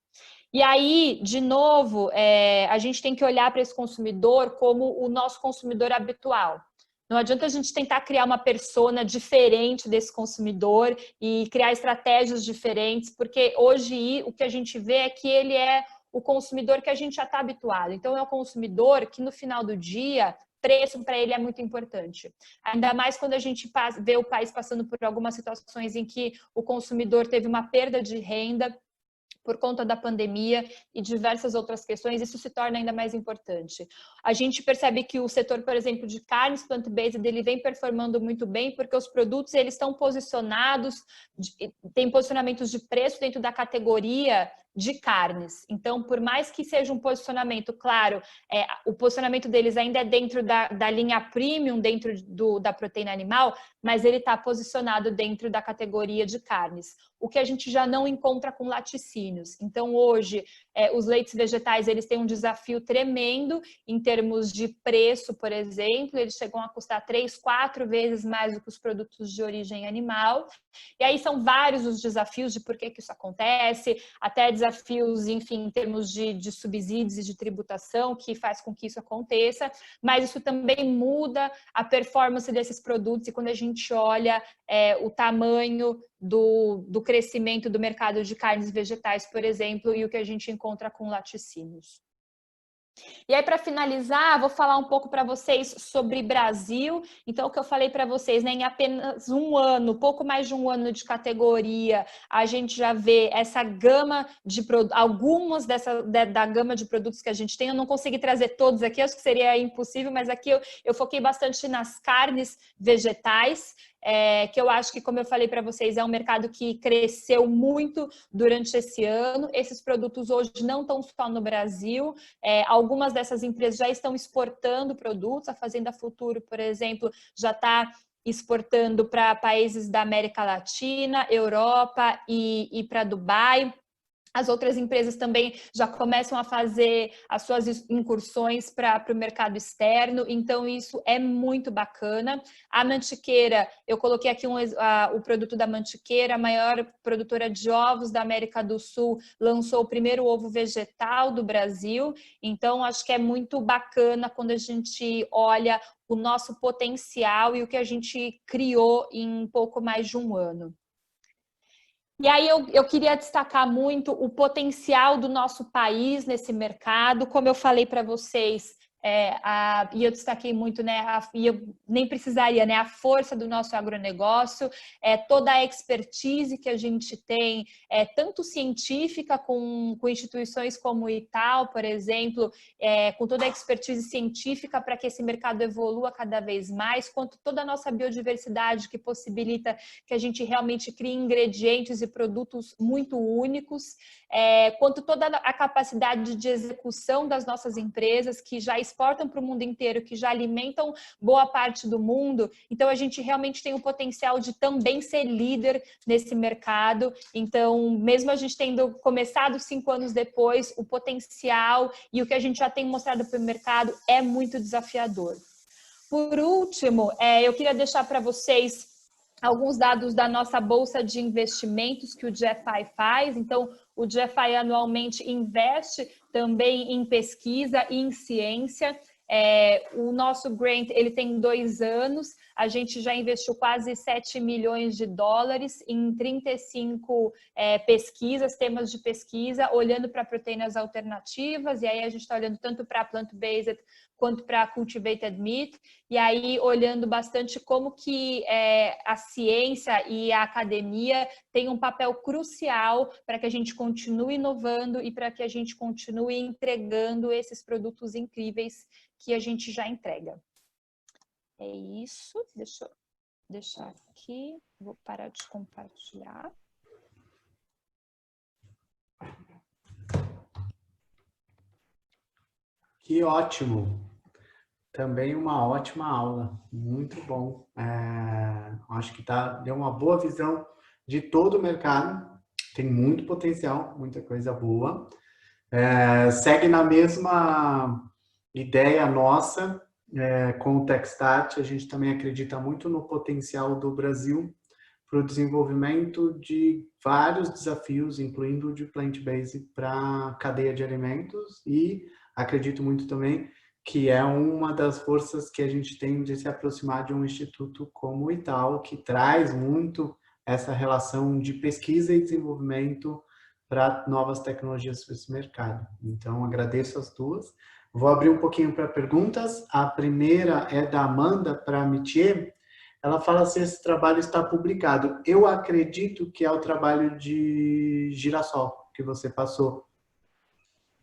E aí, de novo, a gente tem que olhar para esse consumidor como o nosso consumidor habitual. Não adianta a gente tentar criar uma persona diferente desse consumidor e criar estratégias diferentes, porque hoje o que a gente vê é que ele é o consumidor que a gente já está habituado. Então, é o consumidor que no final do dia, preço para ele é muito importante. Ainda mais quando a gente vê o país passando por algumas situações em que o consumidor teve uma perda de renda por conta da pandemia e diversas outras questões, isso se torna ainda mais importante. A gente percebe que o setor, por exemplo, de carnes plant-based, ele vem performando muito bem porque os produtos eles estão posicionados, tem posicionamentos de preço dentro da categoria de carnes. Então, por mais que seja um posicionamento, claro, o posicionamento deles ainda é dentro da linha premium, dentro da proteína animal, mas ele está posicionado dentro da categoria de carnes, o que a gente já não encontra com laticínios. Então, hoje, os leites vegetais, eles têm um desafio tremendo em termos de preço, por exemplo, eles chegam a custar 3, 4 vezes mais do que os produtos de origem animal. E aí são vários os desafios de por que isso acontece, até desafios, enfim, em termos de subsídios e de tributação, que faz com que isso aconteça, mas isso também muda a performance desses produtos e quando a gente olha o tamanho do crescimento do mercado de carnes vegetais, por exemplo, e o que a gente encontra com laticínios. E aí, para finalizar, vou falar um pouco para vocês sobre Brasil. Então, o que eu falei para vocês, né, em apenas um ano, pouco mais de um ano de categoria, a gente já vê essa gama de algumas da gama de produtos que a gente tem. Eu não consegui trazer todos aqui, acho que seria impossível, mas aqui eu foquei bastante nas carnes vegetais. Que eu acho que, como eu falei para vocês, é um mercado que cresceu muito durante esse ano. Esses produtos hoje não estão só no Brasil, algumas dessas empresas já estão exportando produtos. A Fazenda Futuro, por exemplo, já está exportando para países da América Latina, Europa e para Dubai. As outras empresas também já começam a fazer as suas incursões para o mercado externo, então isso é muito bacana. A Mantiqueira, eu coloquei aqui o produto da Mantiqueira, a maior produtora de ovos da América do Sul, lançou o primeiro ovo vegetal do Brasil, então acho que é muito bacana quando a gente olha o nosso potencial e o que a gente criou em pouco mais de um ano. E aí eu queria destacar muito o potencial do nosso país nesse mercado. Como eu falei para vocês, e eu destaquei muito, né, e eu nem precisaria, né, a força do nosso agronegócio, toda a expertise que a gente tem, tanto científica com instituições como o Itaú, por exemplo, com toda a expertise científica para que esse mercado evolua cada vez mais, quanto toda a nossa biodiversidade que possibilita que a gente realmente crie ingredientes e produtos muito únicos, quanto toda a capacidade de execução das nossas empresas que já exportam para o mundo inteiro, que já alimentam boa parte do mundo. Então, a gente realmente tem o potencial de também ser líder nesse mercado. Então, mesmo a gente tendo começado 5 anos depois, o potencial e o que a gente já tem mostrado para o mercado é muito desafiador. Por último, eu queria deixar para vocês alguns dados da nossa bolsa de investimentos que o GFI faz. Então, o GFI anualmente investe também em pesquisa e em ciência. O nosso grant ele tem 2 anos, a gente já investiu quase 7 milhões de dólares em 35 pesquisas, temas de pesquisa, olhando para proteínas alternativas, e aí a gente está olhando tanto para plant-based quanto para cultivated meat, e aí olhando bastante como que a ciência e a academia têm um papel crucial para que a gente continue inovando e para que a gente continue entregando esses produtos incríveis que a gente já entrega. É isso. Deixa eu deixar aqui. Vou parar de compartilhar. Que ótimo! Também uma ótima aula, muito bom. Acho que deu uma boa visão de todo o mercado, tem muito potencial, muita coisa boa. Segue na mesma ideia nossa, com o Techstart, a gente também acredita muito no potencial do Brasil para o desenvolvimento de vários desafios, incluindo o de plant-based para a cadeia de alimentos, e acredito muito também que é uma das forças que a gente tem de se aproximar de um instituto como o Itaú, que traz muito essa relação de pesquisa e desenvolvimento para novas tecnologias para esse mercado. Então, agradeço as duas. Vou abrir um pouquinho para perguntas. A primeira é da Amanda para a Métier. Ela fala se esse trabalho está publicado. Eu acredito que é o trabalho de girassol que você passou.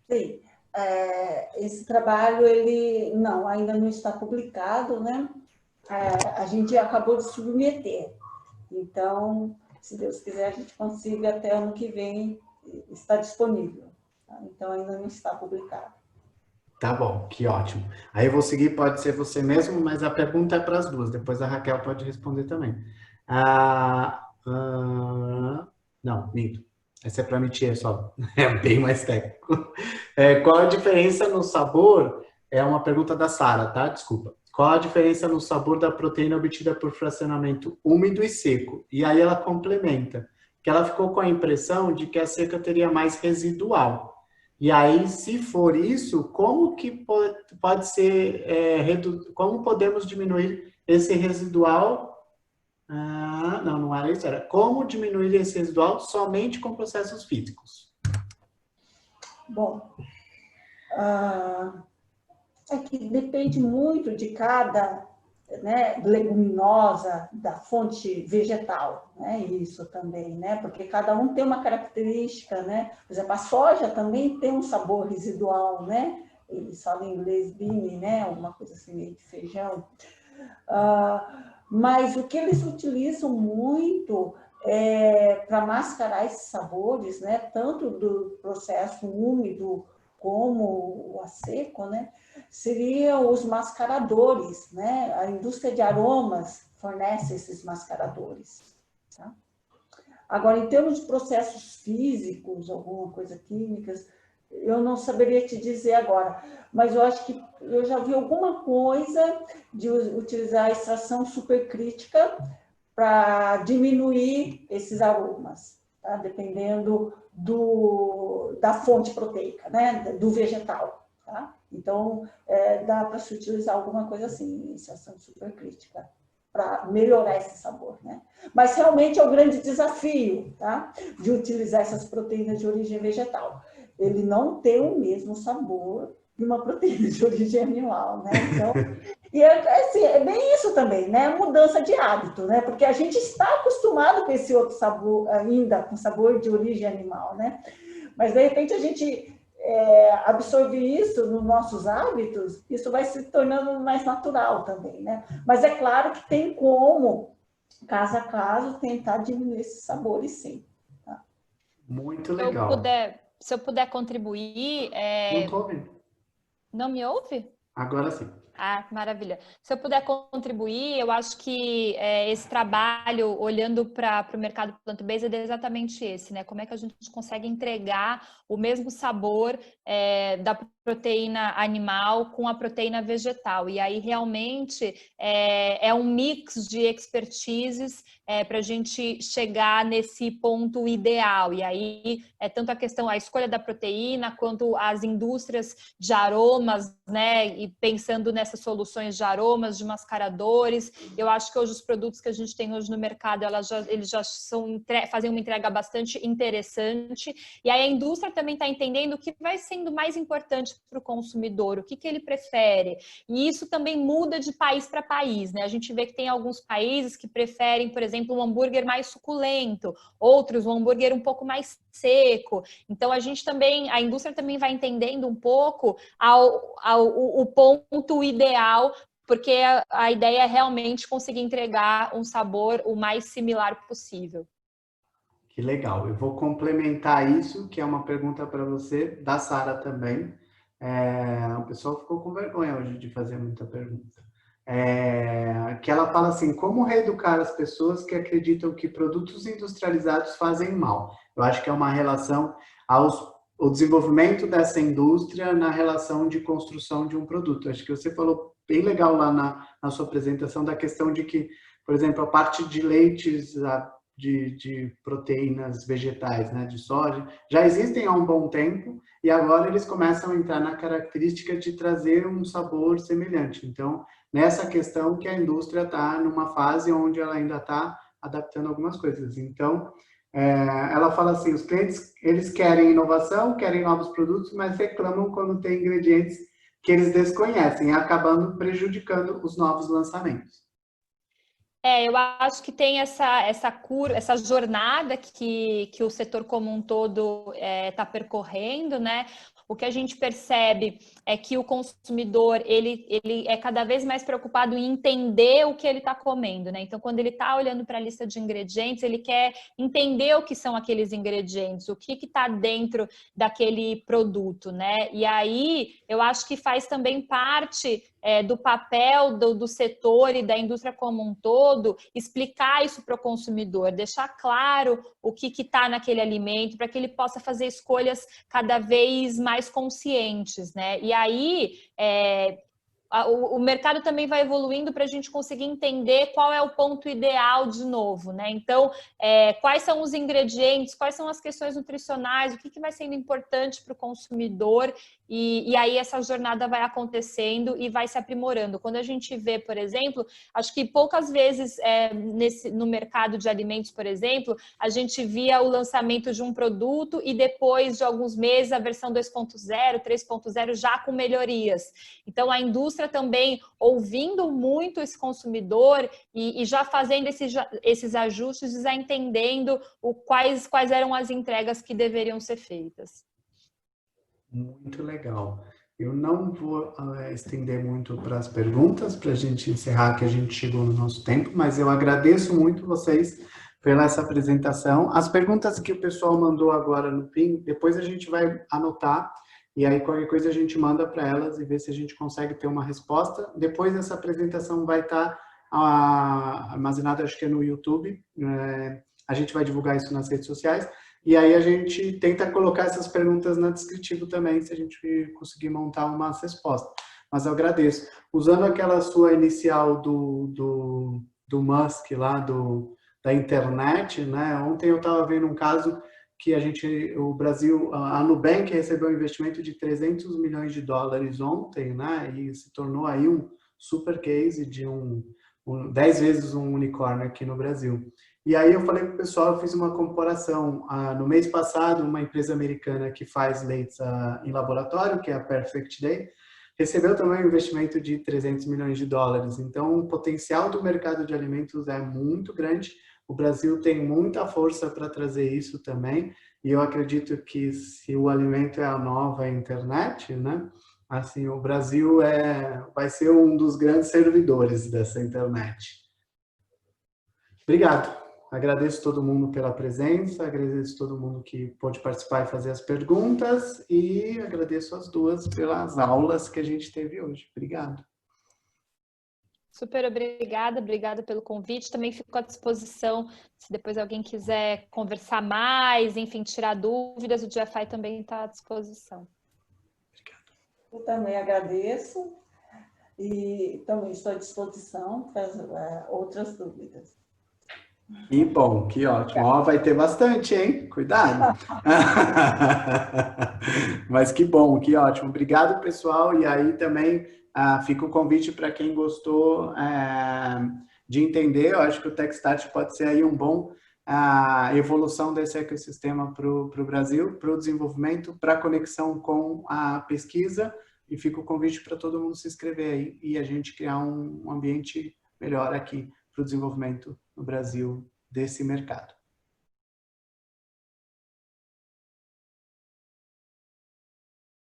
Sim. Esse trabalho, ele ainda não está publicado, né? A gente acabou de submeter. Então, se Deus quiser, a gente consiga até ano que vem estar disponível. Tá? Então, ainda não está publicado. Tá bom, que ótimo. Aí eu vou seguir, pode ser você mesmo, mas a pergunta é para as duas. Depois a Raquel pode responder também. Não, minto. Essa é para Métier só. É bem mais técnico. Qual a diferença no sabor? É uma pergunta da Sara, tá? Desculpa. Qual a diferença no sabor da proteína obtida por fracionamento úmido e seco? E aí ela complementa, que ela ficou com a impressão de que a seca teria mais residual. E aí, se for isso, como que pode ser, como podemos diminuir esse residual? Não era isso, era como diminuir esse residual somente com processos físicos. Bom, é que depende muito de cada, né, leguminosa, da fonte vegetal, né, isso também, né, porque cada um tem uma característica, né, por exemplo, a soja também tem um sabor residual, né, eles falam em inglês bean, né, alguma coisa assim meio de feijão, mas o que eles utilizam muito para mascarar esses sabores, né, tanto do processo úmido como o a seco, né, seriam os mascaradores, né? A indústria de aromas fornece esses mascaradores. Tá? Agora, em termos de processos físicos, alguma coisa químicas, eu não saberia te dizer agora, mas eu acho que eu já vi alguma coisa de utilizar a extração supercrítica para diminuir esses aromas, tá? Dependendo da fonte proteica, né? Do vegetal. Tá? Então, dá para se utilizar alguma coisa assim, extração supercrítica, para melhorar esse sabor, né? Mas realmente é o grande desafio, tá? De utilizar essas proteínas de origem vegetal. Ele não tem o mesmo sabor de uma proteína de origem animal, né? Então, e assim, é bem isso também, né? Mudança de hábito, né? Porque a gente está acostumado com esse outro sabor, ainda com sabor de origem animal, né? Mas, de repente, a gente absorver isso nos nossos hábitos, isso vai se tornando mais natural também, né? Mas é claro que tem como, caso a caso, tentar diminuir esses sabores, sim. Tá? Muito legal. Se eu puder contribuir... Não estou ouvindo. Não me ouve? Agora sim. Ah, maravilha. Se eu puder contribuir, eu acho que esse trabalho, olhando para o mercado plant-based, é exatamente esse, né? Como é que a gente consegue entregar o mesmo sabor da proteína animal com a proteína vegetal. E aí, realmente, é um mix de expertises para a gente chegar nesse ponto ideal. E aí, tanto a questão, a escolha da proteína, quanto as indústrias de aromas, né? E pensando nessas soluções de aromas, de mascaradores. Eu acho que hoje os produtos que a gente tem hoje no mercado, eles já fazem uma entrega bastante interessante. E aí a indústria também está entendendo o que vai sendo mais importante para o consumidor, o que ele prefere. E isso também muda de país para país, né? A gente vê que tem alguns países que preferem, por exemplo, um hambúrguer mais suculento, outros um hambúrguer um pouco mais seco. Então a indústria também vai entendendo um pouco o ponto ideal, porque a ideia é realmente conseguir entregar um sabor o mais similar possível. Que legal. Eu vou complementar isso, que é uma pergunta para você, da Sara também. O pessoal ficou com vergonha hoje de fazer muita pergunta. Que ela fala assim, como reeducar as pessoas que acreditam que produtos industrializados fazem mal? Eu acho que é uma relação ao desenvolvimento dessa indústria na relação de construção de um produto. Acho que você falou bem legal lá na sua apresentação da questão de que, por exemplo, a parte de leites, de proteínas vegetais, né, de soja, já existem há um bom tempo e agora eles começam a entrar na característica de trazer um sabor semelhante. Então, nessa questão que a indústria está numa fase onde ela ainda está adaptando algumas coisas. Então, ela fala assim, os clientes, eles querem inovação, querem novos produtos, mas reclamam quando tem ingredientes que eles desconhecem, acabando prejudicando os novos lançamentos. Eu acho que tem essa jornada que o setor como um todo está percorrendo, né? O que a gente percebe é que o consumidor ele é cada vez mais preocupado em entender o que ele está comendo, né? Então, quando ele está olhando para a lista de ingredientes, ele quer entender o que são aqueles ingredientes, o que está dentro daquele produto, né? E aí eu acho que faz também parte do papel do setor e da indústria como um todo, explicar isso para o consumidor, deixar claro o que está naquele alimento, para que ele possa fazer escolhas cada vez mais conscientes, né? E aí o mercado também vai evoluindo para a gente conseguir entender qual é o ponto ideal de novo, né? Então, quais são os ingredientes, quais são as questões nutricionais, o que vai sendo importante para o consumidor e aí essa jornada vai acontecendo e vai se aprimorando. Quando a gente vê, por exemplo, acho que poucas vezes no mercado de alimentos, por exemplo, a gente via o lançamento de um produto e depois de alguns meses a versão 2.0, 3.0 já com melhorias. Então, a indústria também ouvindo muito esse consumidor e já fazendo esses ajustes, já entendendo quais eram as entregas que deveriam ser feitas. Muito legal. Eu não vou estender muito para as perguntas, para a gente encerrar, que a gente chegou no nosso tempo, mas eu agradeço muito vocês pela essa apresentação. As perguntas que o pessoal mandou agora no PIN, depois a gente vai anotar, e aí qualquer coisa a gente manda para elas e ver se a gente consegue ter uma resposta. Depois essa apresentação vai estar armazenada, acho que é no YouTube, a gente vai divulgar isso nas redes sociais, e aí a gente tenta colocar essas perguntas na descritivo também, se a gente conseguir montar uma resposta. Mas eu agradeço. Usando aquela sua inicial do Musk lá, da internet, né? Ontem eu estava vendo um caso que o Brasil, a Nubank recebeu um investimento de 300 milhões de dólares ontem, né? E se tornou aí um super case de 10 vezes um unicórnio aqui no Brasil. E aí eu falei para o pessoal, eu fiz uma comparação. No mês passado, uma empresa americana que faz leites em laboratório, que é a Perfect Day, recebeu também um investimento de 300 milhões de dólares. Então, o potencial do mercado de alimentos é muito grande. O Brasil tem muita força para trazer isso também. E eu acredito que se o alimento é a nova internet, né? Assim, o Brasil vai ser um dos grandes servidores dessa internet. Obrigado. Agradeço todo mundo pela presença, agradeço todo mundo que pôde participar e fazer as perguntas e agradeço as duas pelas aulas que a gente teve hoje. Obrigado. Super obrigada pelo convite. Também fico à disposição se depois alguém quiser conversar mais, enfim, tirar dúvidas, o GFI também está à disposição. Obrigado. Eu também agradeço e também estou à disposição para outras dúvidas. Que bom, que ótimo. Ó, vai ter bastante, hein? Cuidado. Mas que bom, que ótimo. Obrigado, pessoal. E aí também fica o convite para quem gostou de entender. Eu acho que o Techstart pode ser aí um bom evolução desse ecossistema para o Brasil, para o desenvolvimento, para a conexão com a pesquisa. E fica o convite para todo mundo se inscrever aí e a gente criar um ambiente melhor aqui para o desenvolvimento no Brasil desse mercado.